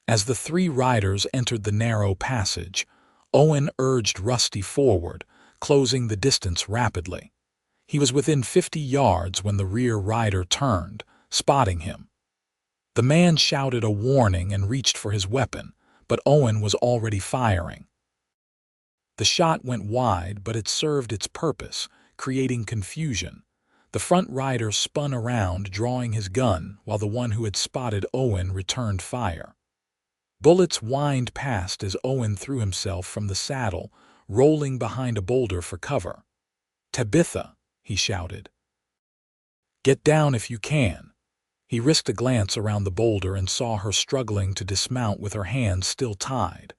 A: As the 3 riders entered the narrow passage, Owen urged Rusty forward, closing the distance rapidly. He was within 50 yards when the rear rider turned, spotting him. The man shouted a warning and reached for his weapon, but Owen was already firing. The shot went wide, but it served its purpose, creating confusion. The front rider spun around, drawing his gun, while the one who had spotted Owen returned fire. Bullets whined past as Owen threw himself from the saddle, rolling behind a boulder for cover. "Tabitha," he shouted. "Get down if you can." He risked a glance around the boulder and saw her struggling to dismount with her hands still tied.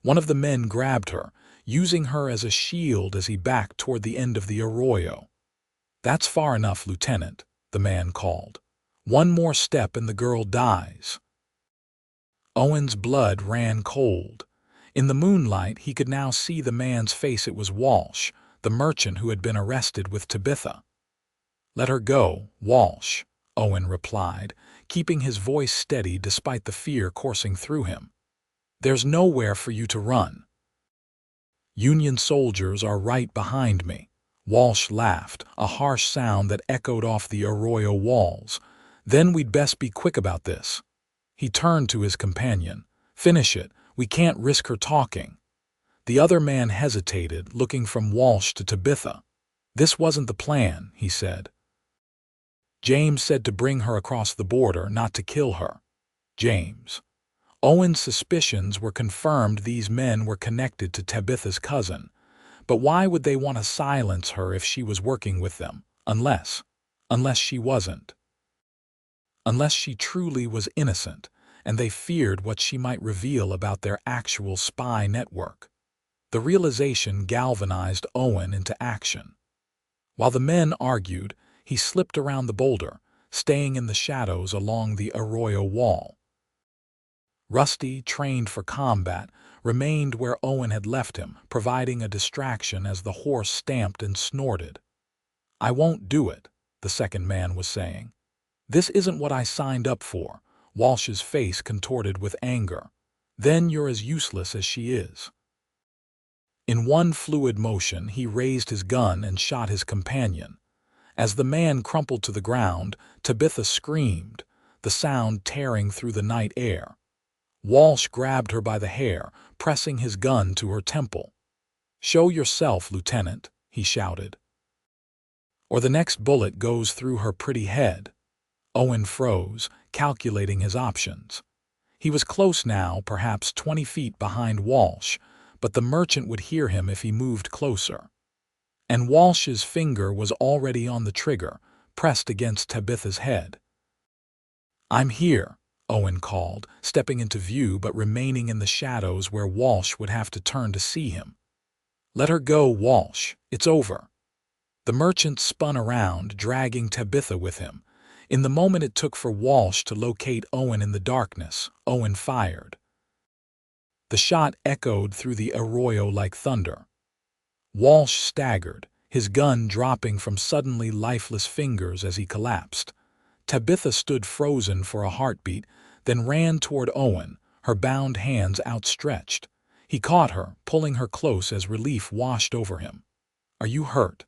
A: One of the men grabbed her, using her as a shield as he backed toward the end of the arroyo. "That's far enough, Lieutenant," the man called. "One more step and the girl dies." Owen's blood ran cold. In the moonlight, he could now see the man's face. It was Walsh, the merchant who had been arrested with Tabitha. "Let her go, Walsh," Owen replied, keeping his voice steady despite the fear coursing through him. "There's nowhere for you to run." "Union soldiers are right behind me," Walsh laughed, a harsh sound that echoed off the arroyo walls. "Then we'd best be quick about this." He turned to his companion. "Finish it. We can't risk her talking." The other man hesitated, looking from Walsh to Tabitha. "This wasn't the plan," he said. "James said to bring her across the border, not to kill her." James. Owen's suspicions were confirmed. These men were connected to Tabitha's cousin. But why would they want to silence her if she was working with them? Unless she wasn't. Unless she truly was innocent, and they feared what she might reveal about their actual spy network. The realization galvanized Owen into action. While the men argued, he slipped around the boulder, staying in the shadows along the arroyo wall. Rusty, trained for combat, remained where Owen had left him, providing a distraction as the horse stamped and snorted. "I won't do it," the second man was saying. "This isn't what I signed up for." Walsh's face contorted with anger. "Then you're as useless as she is." In one fluid motion, he raised his gun and shot his companion. As the man crumpled to the ground, Tabitha screamed, the sound tearing through the night air. Walsh grabbed her by the hair, pressing his gun to her temple. "Show yourself, Lieutenant," he shouted. "Or the next bullet goes through her pretty head." Owen froze, calculating his options. He was close now, perhaps 20 feet behind Walsh, but the merchant would hear him if he moved closer. And Walsh's finger was already on the trigger, pressed against Tabitha's head. "I'm here," Owen called, stepping into view but remaining in the shadows where Walsh would have to turn to see him. "Let her go, Walsh. It's over." The merchant spun around, dragging Tabitha with him. In the moment it took for Walsh to locate Owen in the darkness, Owen fired. The shot echoed through the arroyo like thunder. Walsh staggered, his gun dropping from suddenly lifeless fingers as he collapsed. Tabitha stood frozen for a heartbeat, then ran toward Owen, her bound hands outstretched. He caught her, pulling her close as relief washed over him. "Are you hurt?"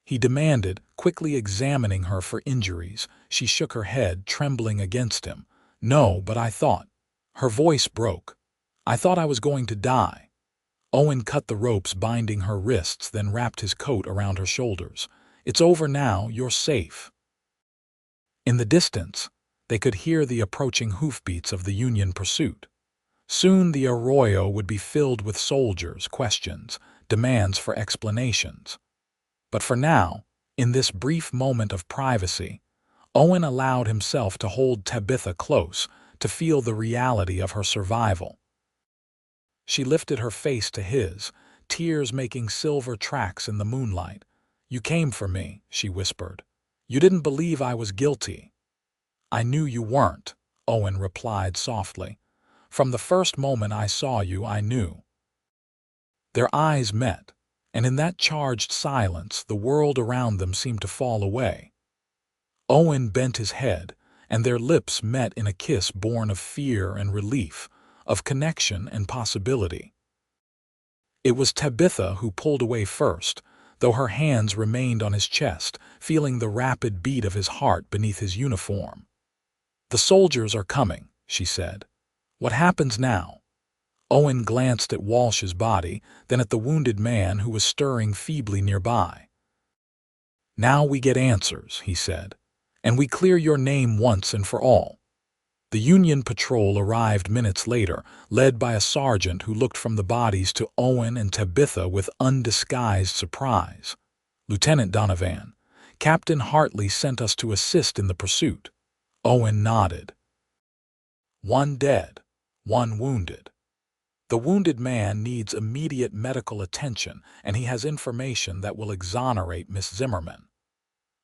A: he demanded, quickly examining her for injuries. She shook her head, trembling against him. "No, but I thought—" Her voice broke. "I thought I was going to die." Owen cut the ropes binding her wrists, then wrapped his coat around her shoulders. "It's over now, you're safe." In the distance, they could hear the approaching hoofbeats of the Union pursuit. Soon the arroyo would be filled with soldiers, questions, demands for explanations. But for now, in this brief moment of privacy, Owen allowed himself to hold Tabitha close, to feel the reality of her survival. She lifted her face to his, tears making silver tracks in the moonlight. "You came for me," she whispered. "You didn't believe I was guilty." "I knew you weren't," Owen replied softly. "From the first moment I saw you, I knew." Their eyes met, and in that charged silence the world around them seemed to fall away. Owen bent his head, and their lips met in a kiss born of fear and relief, of connection and possibility. It was Tabitha who pulled away first, though her hands remained on his chest, feeling the rapid beat of his heart beneath his uniform. "The soldiers are coming," she said. "What happens now?" Owen glanced at Walsh's body, then at the wounded man who was stirring feebly nearby. "Now we get answers," he said, "and we clear your name once and for all." The Union patrol arrived minutes later, led by a sergeant who looked from the bodies to Owen and Tabitha with undisguised surprise. "Lieutenant Donovan, Captain Hartley sent us to assist in the pursuit." Owen nodded. "One dead, one wounded. The wounded man needs immediate medical attention, and he has information that will exonerate Miss Zimmerman."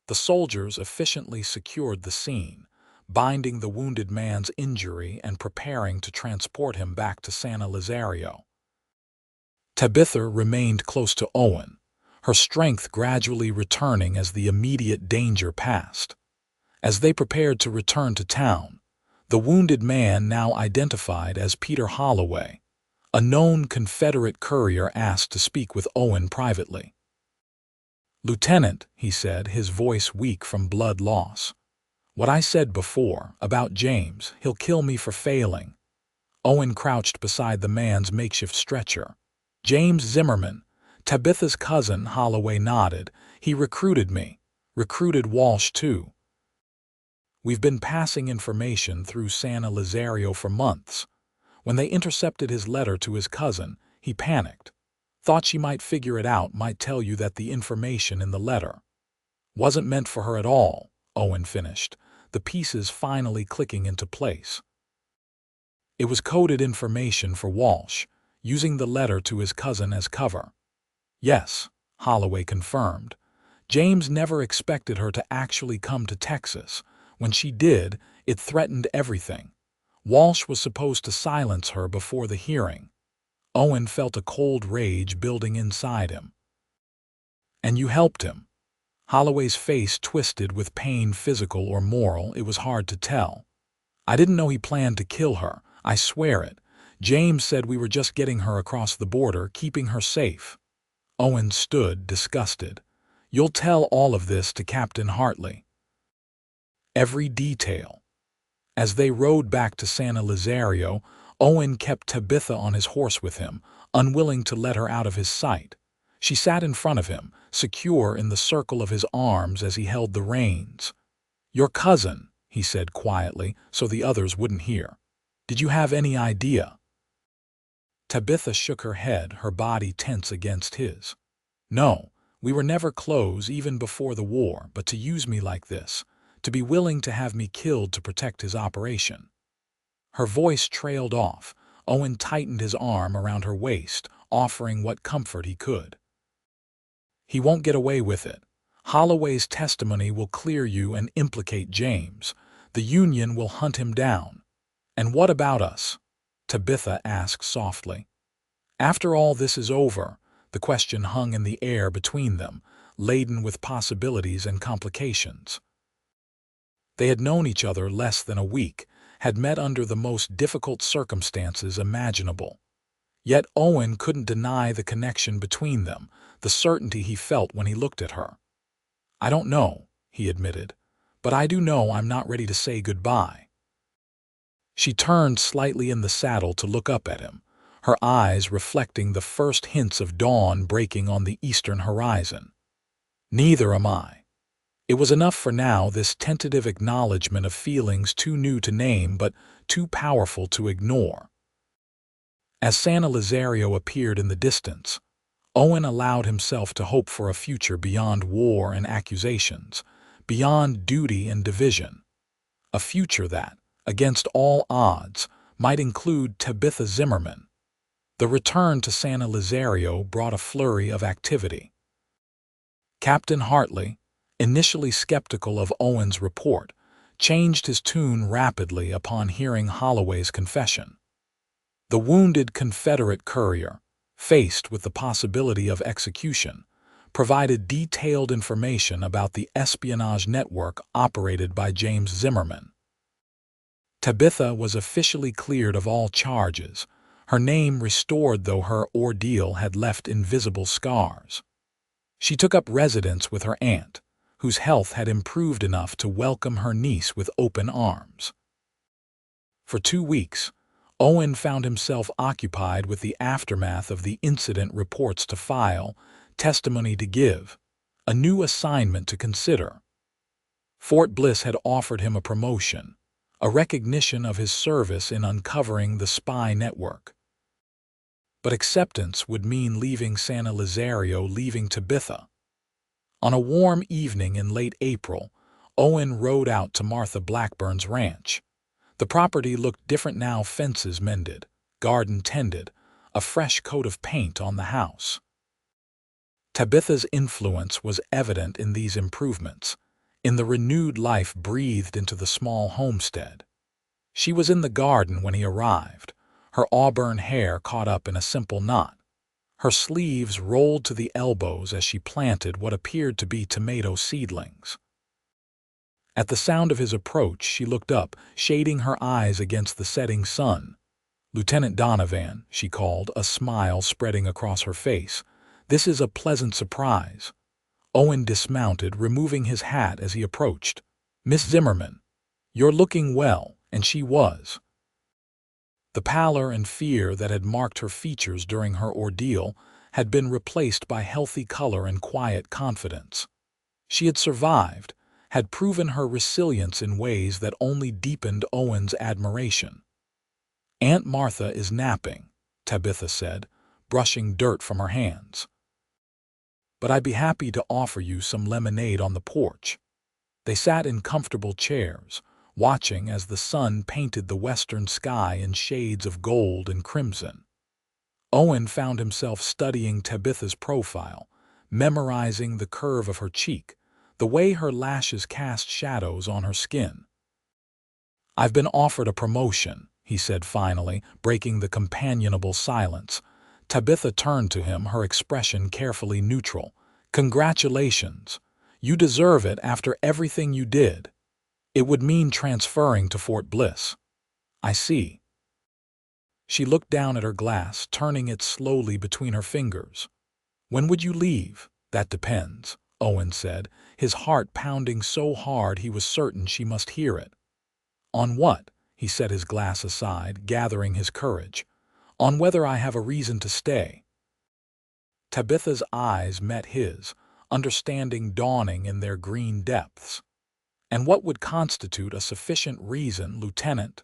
A: The soldiers efficiently secured the scene, binding the wounded man's injury and preparing to transport him back to San Elizario. Tabitha remained close to Owen, her strength gradually returning as the immediate danger passed. As they prepared to return to town, the wounded man, now identified as Peter Holloway, a known Confederate courier, asked to speak with Owen privately. "Lieutenant," he said, his voice weak from blood loss, "what I said before, about James, he'll kill me for failing." Owen crouched beside the man's makeshift stretcher. "James Zimmerman, Tabitha's cousin," Holloway nodded. "He recruited me. Recruited Walsh too. We've been passing information through San Elizario for months. When they intercepted his letter to his cousin, he panicked. Thought she might figure it out, might tell you that the information in the letter wasn't meant for her at all," Owen finished, the pieces finally clicking into place. "It was coded information for Walsh, using the letter to his cousin as cover." "Yes," Holloway confirmed. "James never expected her to actually come to Texas. When she did, it threatened everything. Walsh was supposed to silence her before the hearing." Owen felt a cold rage building inside him. "And you helped him?" Holloway's face twisted with pain, physical or moral, it was hard to tell. "I didn't know he planned to kill her, I swear it. James said we were just getting her across the border, keeping her safe." Owen stood, disgusted. "You'll tell all of this to Captain Hartley?" "Every detail." As they rode back to San Elizario, Owen kept Tabitha on his horse with him, unwilling to let her out of his sight. She sat in front of him, secure in the circle of his arms as he held the reins. "Your cousin," he said quietly, so the others wouldn't hear. "Did you have any idea?" Tabitha shook her head, her body tense against his. "No, we were never close even before the war, but to use me like this, to be willing to have me killed to protect his operation." Her voice trailed off. Owen tightened his arm around her waist, offering what comfort he could. "He won't get away with it. Holloway's testimony will clear you and implicate James. The Union will hunt him down. And what about us? Tabitha asked softly. After all this is over, the question hung in the air between them, laden with possibilities and complications. They had known each other less than a week, had met under the most difficult circumstances imaginable. Yet Owen couldn't deny the connection between them, the certainty he felt when he looked at her. "I don't know," he admitted, "but I do know I'm not ready to say goodbye." She turned slightly in the saddle to look up at him, her eyes reflecting the first hints of dawn breaking on the eastern horizon. "Neither am I." It was enough for now, this tentative acknowledgement of feelings too new to name but too powerful to ignore. As San Elizario appeared in the distance, Owen allowed himself to hope for a future beyond war and accusations, beyond duty and division. A future that, against all odds, might include Tabitha Zimmerman. The return to San Elizario brought a flurry of activity. Captain Hartley, initially skeptical of Owen's report, changed his tune rapidly upon hearing Holloway's confession. The wounded Confederate courier, faced with the possibility of execution, provided detailed information about the espionage network operated by James Zimmerman. Tabitha was officially cleared of all charges, her name restored though her ordeal had left invisible scars. She took up residence with her aunt, whose health had improved enough to welcome her niece with open arms. For 2 weeks, Owen found himself occupied with the aftermath of the incident, reports to file, testimony to give, a new assignment to consider. Fort Bliss had offered him a promotion, a recognition of his service in uncovering the spy network. But acceptance would mean leaving San Elizario, leaving Tabitha. On a warm evening in late April, Owen rode out to Martha Blackburn's ranch. The property looked different now, fences mended, garden tended, a fresh coat of paint on the house. Tabitha's influence was evident in these improvements, in the renewed life breathed into the small homestead. She was in the garden when he arrived, her auburn hair caught up in a simple knot, her sleeves rolled to the elbows as she planted what appeared to be tomato seedlings. At the sound of his approach, she looked up, shading her eyes against the setting sun. "Lieutenant Donovan," she called, a smile spreading across her face. "This is a pleasant surprise." Owen dismounted, removing his hat as he approached. "Miss Zimmerman, you're looking well," and she was. The pallor and fear that had marked her features during her ordeal had been replaced by healthy color and quiet confidence. She had survived, had proven her resilience in ways that only deepened Owen's admiration. "Aunt Martha is napping," Tabitha said, brushing dirt from her hands. "But I'd be happy to offer you some lemonade on the porch." They sat in comfortable chairs, watching as the sun painted the western sky in shades of gold and crimson. Owen found himself studying Tabitha's profile, memorizing the curve of her cheek, the way her lashes cast shadows on her skin. "I've been offered a promotion," he said finally, breaking the companionable silence. Tabitha turned to him, her expression carefully neutral. "Congratulations. You deserve it after everything you did. It would mean transferring to Fort Bliss." "I see." She looked down at her glass, turning it slowly between her fingers. "When would you leave?" "That depends," Owen said, his heart pounding so hard he was certain she must hear it. "On what?" He set his glass aside, gathering his courage. "On whether I have a reason to stay." Tabitha's eyes met his, understanding dawning in their green depths. "And what would constitute a sufficient reason, Lieutenant?"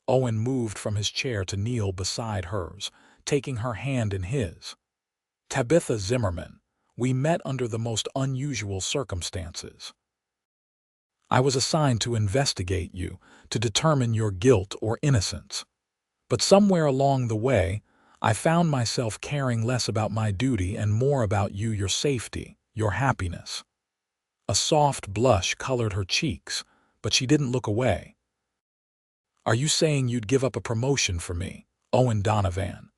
A: Owen moved from his chair to kneel beside hers, taking her hand in his. "Tabitha Zimmerman, we met under the most unusual circumstances. I was assigned to investigate you, to determine your guilt or innocence. But somewhere along the way, I found myself caring less about my duty and more about you, your safety, your happiness. A soft blush colored her cheeks, but she didn't look away. "Are you saying you'd give up a promotion for me, Owen Donovan?"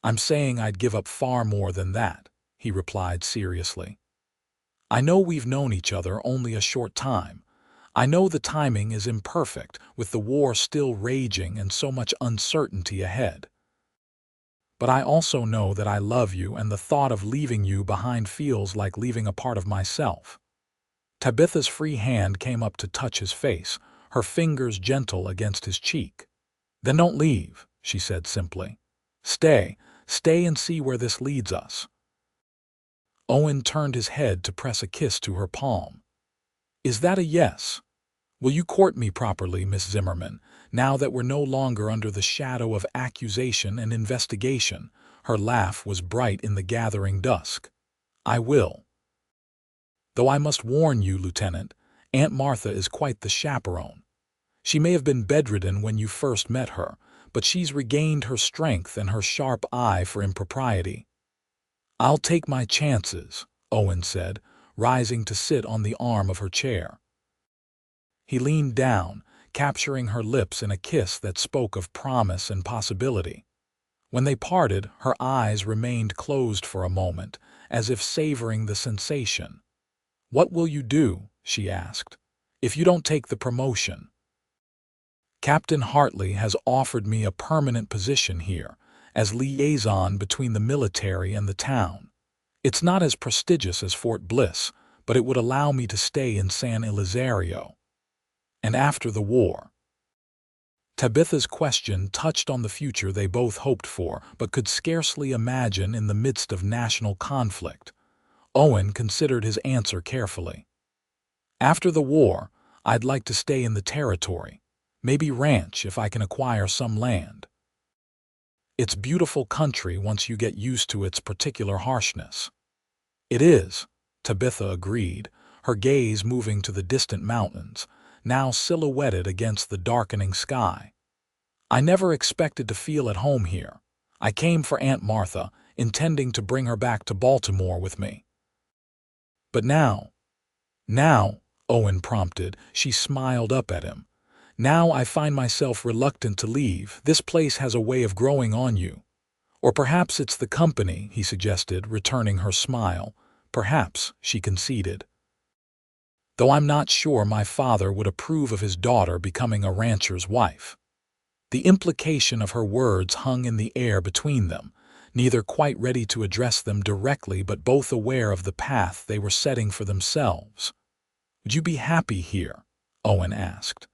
A: "I'm saying I'd give up far more than that," he replied seriously. "I know we've known each other only a short time. I know the timing is imperfect, with the war still raging and so much uncertainty ahead. But I also know that I love you, and the thought of leaving you behind feels like leaving a part of myself." Tabitha's free hand came up to touch his face, her fingers gentle against his cheek. "Then don't leave," she said simply. Stay and see where this leads us." Owen turned his head to press a kiss to her palm. "Is that a yes? Will you court me properly, Miss Zimmerman, now that we're no longer under the shadow of accusation and investigation?" Her laugh was bright in the gathering dusk. "I will. Though I must warn you, Lieutenant, Aunt Martha is quite the chaperone. She may have been bedridden when you first met her, but she's regained her strength and her sharp eye for impropriety." "I'll take my chances," Owen said, rising to sit on the arm of her chair. He leaned down, capturing her lips in a kiss that spoke of promise and possibility. When they parted, her eyes remained closed for a moment, as if savoring the sensation. "What will you do," she asked, "if you don't take the promotion?" "Captain Hartley has offered me a permanent position here, as liaison between the military and the town. It's not as prestigious as Fort Bliss, but it would allow me to stay in San Elizario. And after the war?" Tabitha's question touched on the future they both hoped for, but could scarcely imagine in the midst of national conflict. Owen considered his answer carefully. "After the war, I'd like to stay in the territory, maybe ranch if I can acquire some land. It's beautiful country once you get used to its particular harshness." "It is," Tabitha agreed, her gaze moving to the distant mountains, now silhouetted against the darkening sky. "I never expected to feel at home here. I came for Aunt Martha, intending to bring her back to Baltimore with me. But now," Owen prompted, she smiled up at him. "Now I find myself reluctant to leave. This place has a way of growing on you. Or perhaps it's the company," he suggested, returning her smile. "Perhaps," she conceded. "Though I'm not sure my father would approve of his daughter becoming a rancher's wife." The implication of her words hung in the air between them, neither quite ready to address them directly but both aware of the path they were setting for themselves. "Would you be happy here?" Owen asked.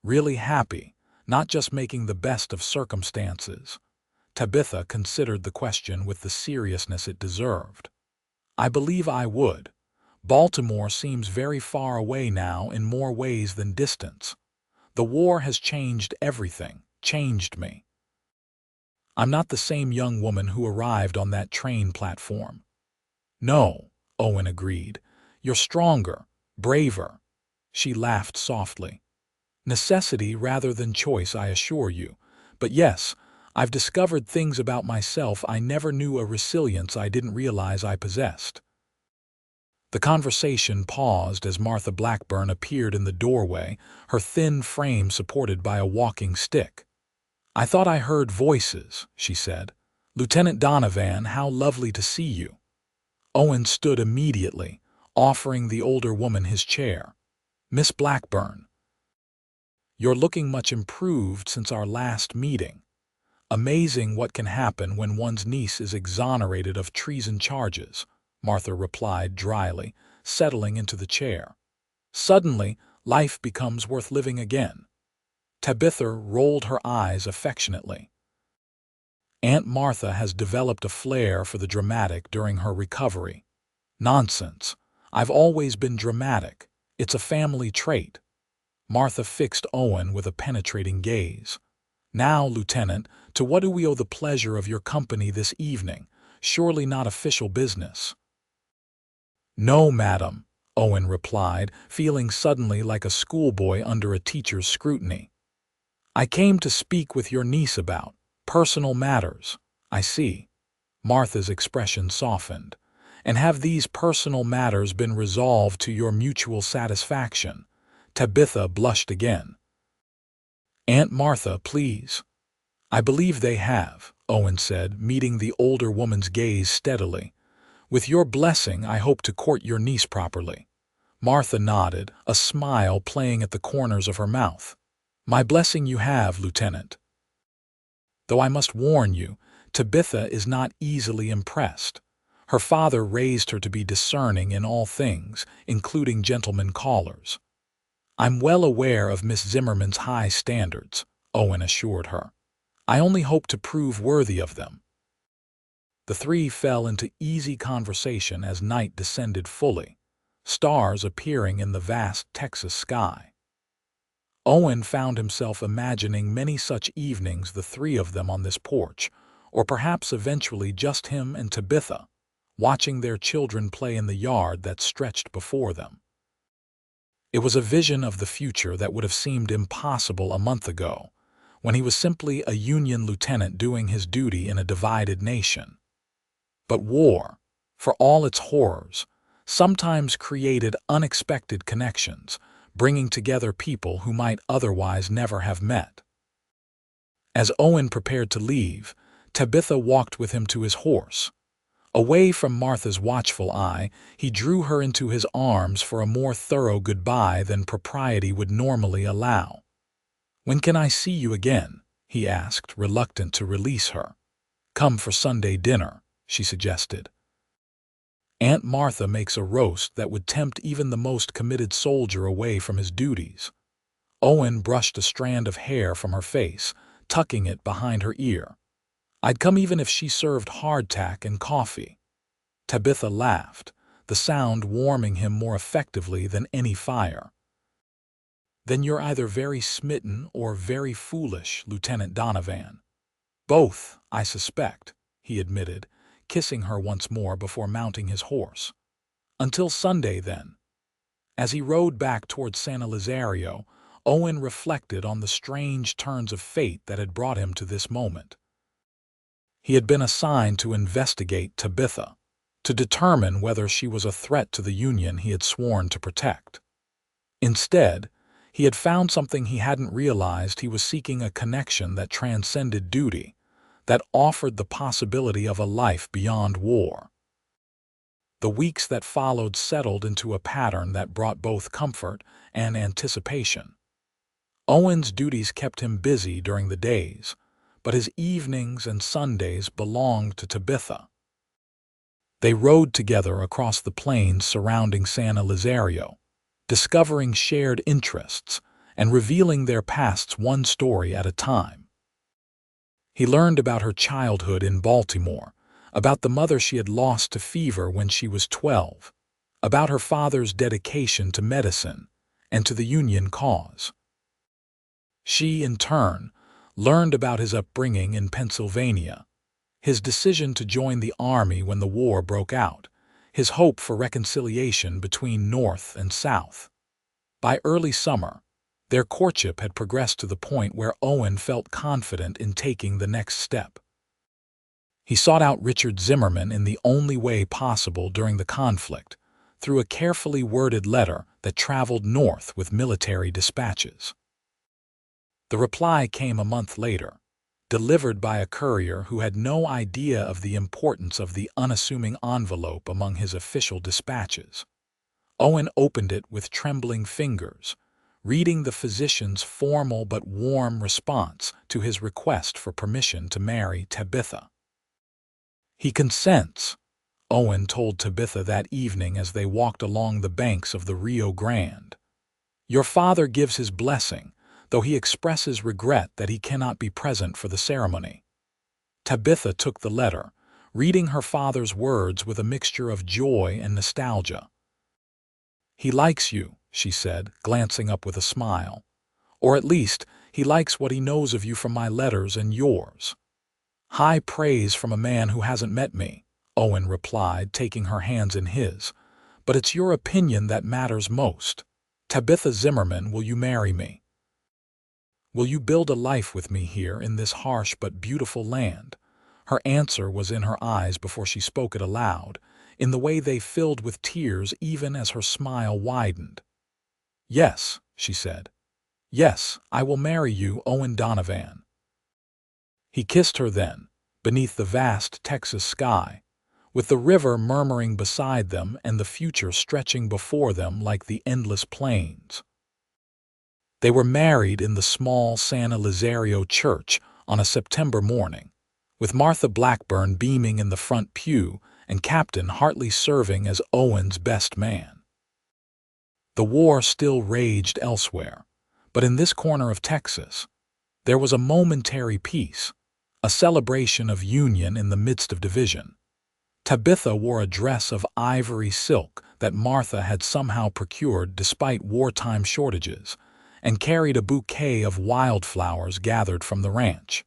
A: "Really happy, not just making the best of circumstances?" Tabitha considered the question with the seriousness it deserved. "I believe I would. Baltimore seems very far away now in more ways than distance. The war has changed everything, changed me. I'm not the same young woman who arrived on that train platform." "No," Owen agreed. "You're stronger, braver." She laughed softly. "Necessity rather than choice, I assure you. But yes, I've discovered things about myself I never knew, a resilience I didn't realize I possessed." The conversation paused as Martha Blackburn appeared in the doorway, her thin frame supported by a walking stick. "I thought I heard voices," she said. "Lieutenant Donovan, how lovely to see you." Owen stood immediately, offering the older woman his chair. "Miss Blackburn, you're looking much improved since our last meeting. Amazing what can happen when one's niece is exonerated of treason charges," Martha replied dryly, settling into the chair. "Suddenly, life becomes worth living again." Tabitha rolled her eyes affectionately. "Aunt Martha has developed a flair for the dramatic during her recovery." "Nonsense. I've always been dramatic. It's a family trait." Martha fixed Owen with a penetrating gaze. "Now, Lieutenant, to what do we owe the pleasure of your company this evening? Surely not official business." "No, madam," Owen replied, feeling suddenly like a schoolboy under a teacher's scrutiny. "I came to speak with your niece about personal matters." "I see." Martha's expression softened. And have these personal matters been resolved to your mutual satisfaction?" Tabitha blushed again. "Aunt Martha, please." "I believe they have," Owen said, meeting the older woman's gaze steadily. "With your blessing, I hope to court your niece properly." Martha nodded, a smile playing at the corners of her mouth. "My blessing you have, Lieutenant." Though I must warn you, Tabitha is not easily impressed. Her father raised her to be discerning in all things, including gentlemen callers. "I'm well aware of Miss Zimmerman's high standards," Owen assured her. "I only hope to prove worthy of them." The three fell into easy conversation as night descended fully, stars appearing in the vast Texas sky. Owen found himself imagining many such evenings, the three of them on this porch, or perhaps eventually just him and Tabitha, watching their children play in the yard that stretched before them. It was a vision of the future that would have seemed impossible a month ago, when he was simply a Union lieutenant doing his duty in a divided nation. But war, for all its horrors, sometimes created unexpected connections, bringing together people who might otherwise never have met. As Owen prepared to leave, Tabitha walked with him to his horse. Away from Martha's watchful eye, he drew her into his arms for a more thorough goodbye than propriety would normally allow. "When can I see you again?" he asked, reluctant to release her. "Come for Sunday dinner," she suggested. "Aunt Martha makes a roast that would tempt even the most committed soldier away from his duties." Owen brushed a strand of hair from her face, tucking it behind her ear. "I'd come even if she served hardtack and coffee." Tabitha laughed, the sound warming him more effectively than any fire. "Then you're either very smitten or very foolish, Lieutenant Donovan." "Both, I suspect," he admitted, kissing her once more before mounting his horse. "Until Sunday, then." As he rode back toward San Elizario, Owen reflected on the strange turns of fate that had brought him to this moment. He had been assigned to investigate Tabitha, to determine whether she was a threat to the Union he had sworn to protect. Instead, he had found something he hadn't realized. He was seeking a connection that transcended duty, that offered the possibility of a life beyond war. The weeks that followed settled into a pattern that brought both comfort and anticipation. Owen's duties kept him busy during the days, but his evenings and Sundays belonged to Tabitha. They rode together across the plains surrounding San Elizario, discovering shared interests and revealing their pasts one story at a time. He learned about her childhood in Baltimore, about the mother she had lost to fever when she was 12, about her father's dedication to medicine and to the Union cause. She, in turn, learned about his upbringing in Pennsylvania, his decision to join the Army when the war broke out, his hope for reconciliation between North and South. By early summer, their courtship had progressed to the point where Owen felt confident in taking the next step. He sought out Richard Zimmerman in the only way possible during the conflict, through a carefully worded letter that traveled north with military dispatches. The reply came a month later, delivered by a courier who had no idea of the importance of the unassuming envelope among his official dispatches. Owen opened it with trembling fingers, reading the physician's formal but warm response to his request for permission to marry Tabitha. "He consents," Owen told Tabitha that evening as they walked along the banks of the Rio Grande. "Your father gives his blessing, though he expresses regret that he cannot be present for the ceremony." Tabitha took the letter, reading her father's words with a mixture of joy and nostalgia. "He likes you," she said, glancing up with a smile. "Or at least, he likes what he knows of you from my letters and yours." "High praise from a man who hasn't met me," Owen replied, taking her hands in his. "But it's your opinion that matters most. Tabitha Zimmerman, will you marry me? Will you build a life with me here in this harsh but beautiful land?" Her answer was in her eyes before she spoke it aloud, in the way they filled with tears even as her smile widened. "Yes," she said. "Yes, I will marry you, Owen Donovan." He kissed her then, beneath the vast Texas sky, with the river murmuring beside them and the future stretching before them like the endless plains. They were married in the small San Elizario church on a September morning, with Martha Blackburn beaming in the front pew and Captain Hartley serving as Owen's best man. The war still raged elsewhere, but in this corner of Texas, there was a momentary peace, a celebration of union in the midst of division. Tabitha wore a dress of ivory silk that Martha had somehow procured despite wartime shortages, and carried a bouquet of wildflowers gathered from the ranch.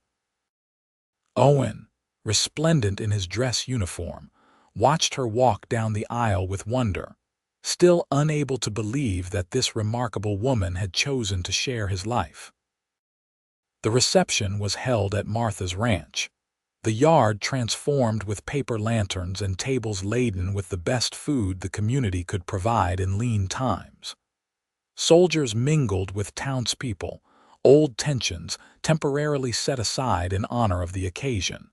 A: Owen, resplendent in his dress uniform, watched her walk down the aisle with wonder, still unable to believe that this remarkable woman had chosen to share his life. The reception was held at Martha's ranch, the yard transformed with paper lanterns and tables laden with the best food the community could provide in lean times. Soldiers mingled with townspeople, old tensions temporarily set aside in honor of the occasion.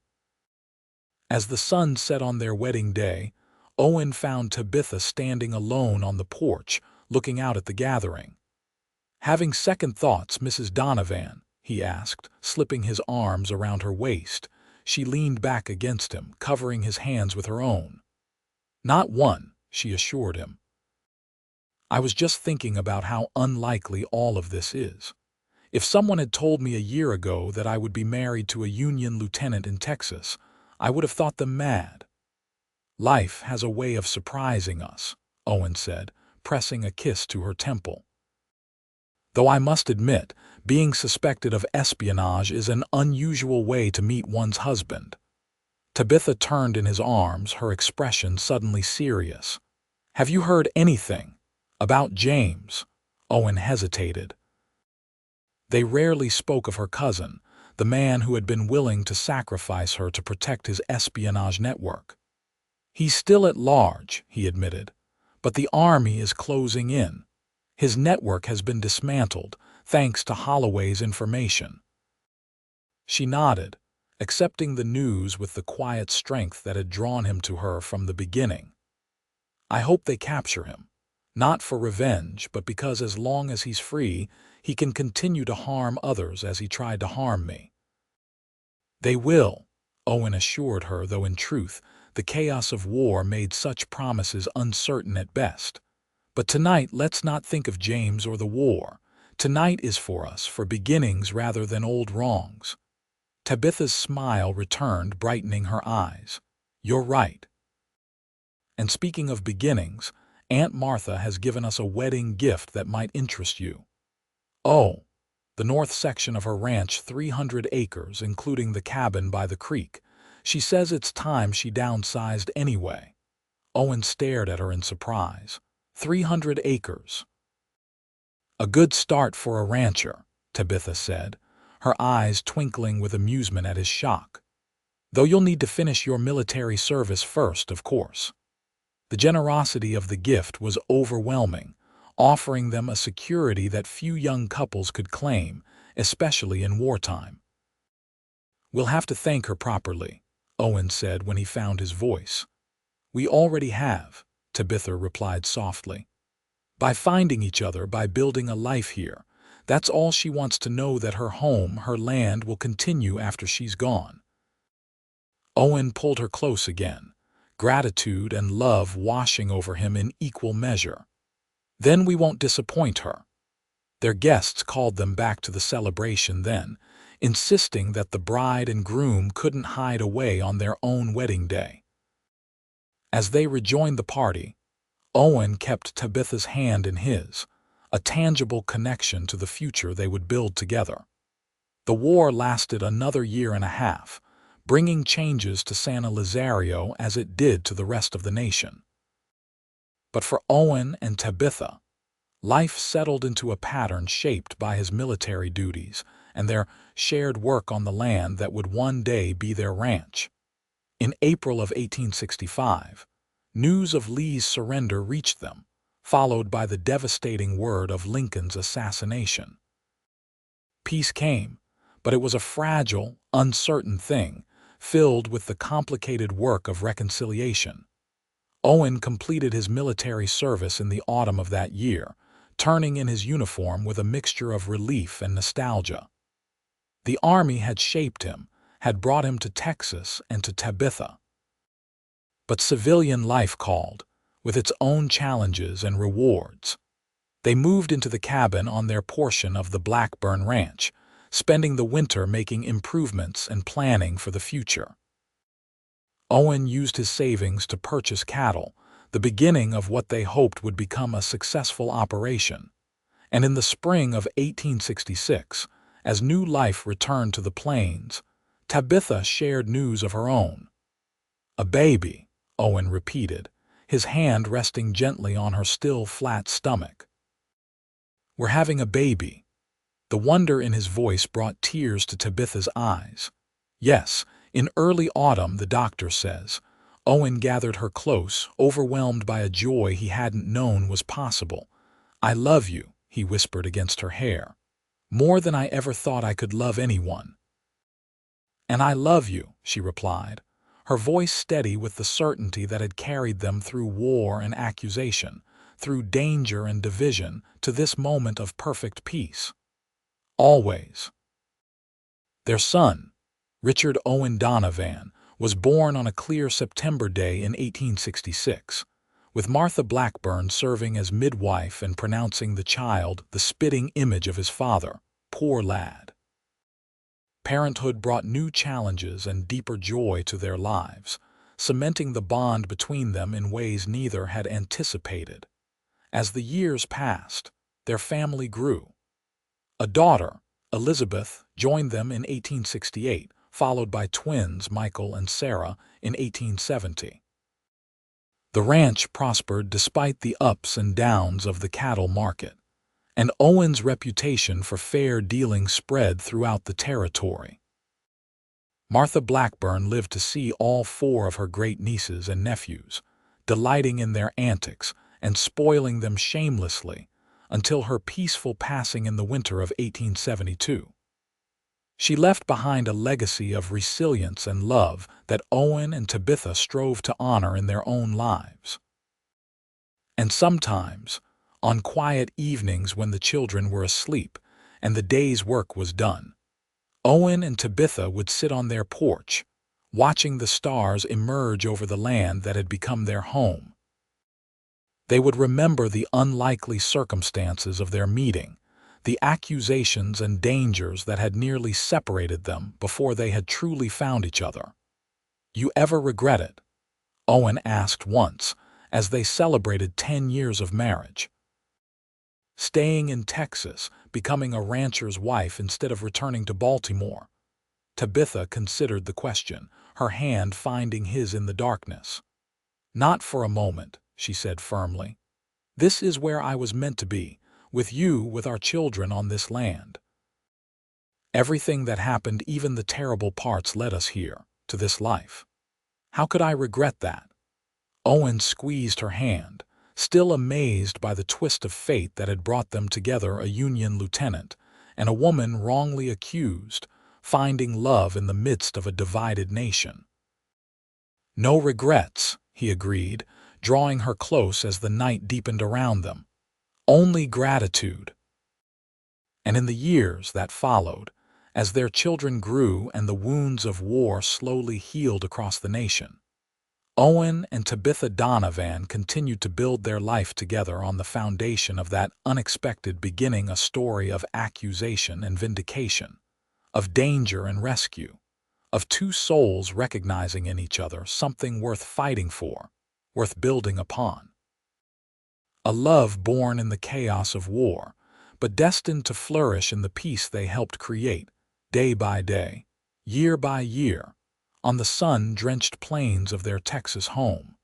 A: As the sun set on their wedding day, Owen found Tabitha standing alone on the porch, looking out at the gathering. "Having second thoughts, Mrs. Donovan?" he asked, slipping his arms around her waist. She leaned back against him, covering his hands with her own. "Not one," she assured him. "I was just thinking about how unlikely all of this is. If someone had told me a year ago that I would be married to a Union lieutenant in Texas, I would have thought them mad." "Life has a way of surprising us," Owen said, pressing a kiss to her temple. "Though I must admit, being suspected of espionage is an unusual way to meet one's husband." Tabitha turned in his arms, her expression suddenly serious. "Have you heard anything about James?" Owen hesitated. They rarely spoke of her cousin, the man who had been willing to sacrifice her to protect his espionage network. "He's still at large," he admitted, "but the army is closing in. His network has been dismantled, thanks to Holloway's information." She nodded, accepting the news with the quiet strength that had drawn him to her from the beginning. "I hope they capture him, not for revenge, but because as long as he's free, he can continue to harm others as he tried to harm me." "They will," Owen assured her, though in truth, the chaos of war made such promises uncertain at best. "But tonight, let's not think of James or the war. Tonight is for us, for beginnings rather than old wrongs." Tabitha's smile returned, brightening her eyes. "You're right. And speaking of beginnings, Aunt Martha has given us a wedding gift that might interest you." "Oh." The north section of her ranch, 300 acres, including the cabin by the creek. "She says it's time she downsized anyway." Owen stared at her in surprise. 300 acres. "A good start for a rancher," Tabitha said, her eyes twinkling with amusement at his shock. "Though you'll need to finish your military service first, of course." The generosity of the gift was overwhelming, offering them a security that few young couples could claim, especially in wartime. "We'll have to thank her properly," Owen said when he found his voice. "We already have," Tabitha replied softly. "By finding each other, by building a life here. That's all she wants to know, that her home, her land, will continue after she's gone." Owen pulled her close again, gratitude and love washing over him in equal measure. "Then we won't disappoint her." Their guests called them back to the celebration then, insisting that the bride and groom couldn't hide away on their own wedding day. As they rejoined the party, Owen kept Tabitha's hand in his, a tangible connection to the future they would build together. The war lasted another year and a half, bringing changes to San Elizario as it did to the rest of the nation. But for Owen and Tabitha, life settled into a pattern shaped by his military duties and their shared work on the land that would one day be their ranch. In April of 1865, news of Lee's surrender reached them, followed by the devastating word of Lincoln's assassination. Peace came, but it was a fragile, uncertain thing, filled with the complicated work of reconciliation. Owen completed his military service in the autumn of that year, turning in his uniform with a mixture of relief and nostalgia. The Army had shaped him, had brought him to Texas and to Tabitha. But civilian life called, with its own challenges and rewards. They moved into the cabin on their portion of the Blackburn Ranch, spending the winter making improvements and planning for the future. Owen used his savings to purchase cattle, the beginning of what they hoped would become a successful operation. And in the spring of 1866, as new life returned to the plains, Tabitha shared news of her own. "A baby," Owen repeated, his hand resting gently on her still flat stomach. "We're having a baby." The wonder in his voice brought tears to Tabitha's eyes. "Yes, in early autumn, the doctor says." Owen gathered her close, overwhelmed by a joy he hadn't known was possible. "I love you," he whispered against her hair. "More than I ever thought I could love anyone." "And I love you," she replied, her voice steady with the certainty that had carried them through war and accusation, through danger and division, to this moment of perfect peace. Always. Their son, Richard Owen Donovan, was born on a clear September day in 1866, with Martha Blackburn serving as midwife and pronouncing the child the spitting image of his father. Poor lad. Parenthood brought new challenges and deeper joy to their lives, cementing the bond between them in ways neither had anticipated. As the years passed, their family grew. A daughter, Elizabeth, joined them in 1868, followed by twins Michael and Sarah in 1870. The ranch prospered despite the ups and downs of the cattle market, and Owen's reputation for fair dealing spread throughout the territory. Martha Blackburn lived to see all four of her great-nieces and nephews, delighting in their antics and spoiling them shamelessly, until her peaceful passing in the winter of 1872. She left behind a legacy of resilience and love that Owen and Tabitha strove to honor in their own lives. And sometimes, on quiet evenings when the children were asleep and the day's work was done, Owen and Tabitha would sit on their porch, watching the stars emerge over the land that had become their home. They would remember the unlikely circumstances of their meeting, the accusations and dangers that had nearly separated them before they had truly found each other. "You ever regret it?" Owen asked once, as they celebrated 10 years of marriage. "Staying in Texas, becoming a rancher's wife instead of returning to Baltimore?" Tabitha considered the question, her hand finding his in the darkness. "Not for a moment," she said firmly. "This is where I was meant to be, with you, with our children on this land. Everything that happened, even the terrible parts, led us here, to this life. How could I regret that?" Owen squeezed her hand, still amazed by the twist of fate that had brought them together, a Union lieutenant and a woman wrongly accused, finding love in the midst of a divided nation. "No regrets," he agreed, drawing her close as the night deepened around them. "Only gratitude." And in the years that followed, as their children grew and the wounds of war slowly healed across the nation, Owen and Tabitha Donovan continued to build their life together on the foundation of that unexpected beginning, a story of accusation and vindication, of danger and rescue, of two souls recognizing in each other something worth fighting for, worth building upon. A love born in the chaos of war, but destined to flourish in the peace they helped create, day by day, year by year, on the sun-drenched plains of their Texas home.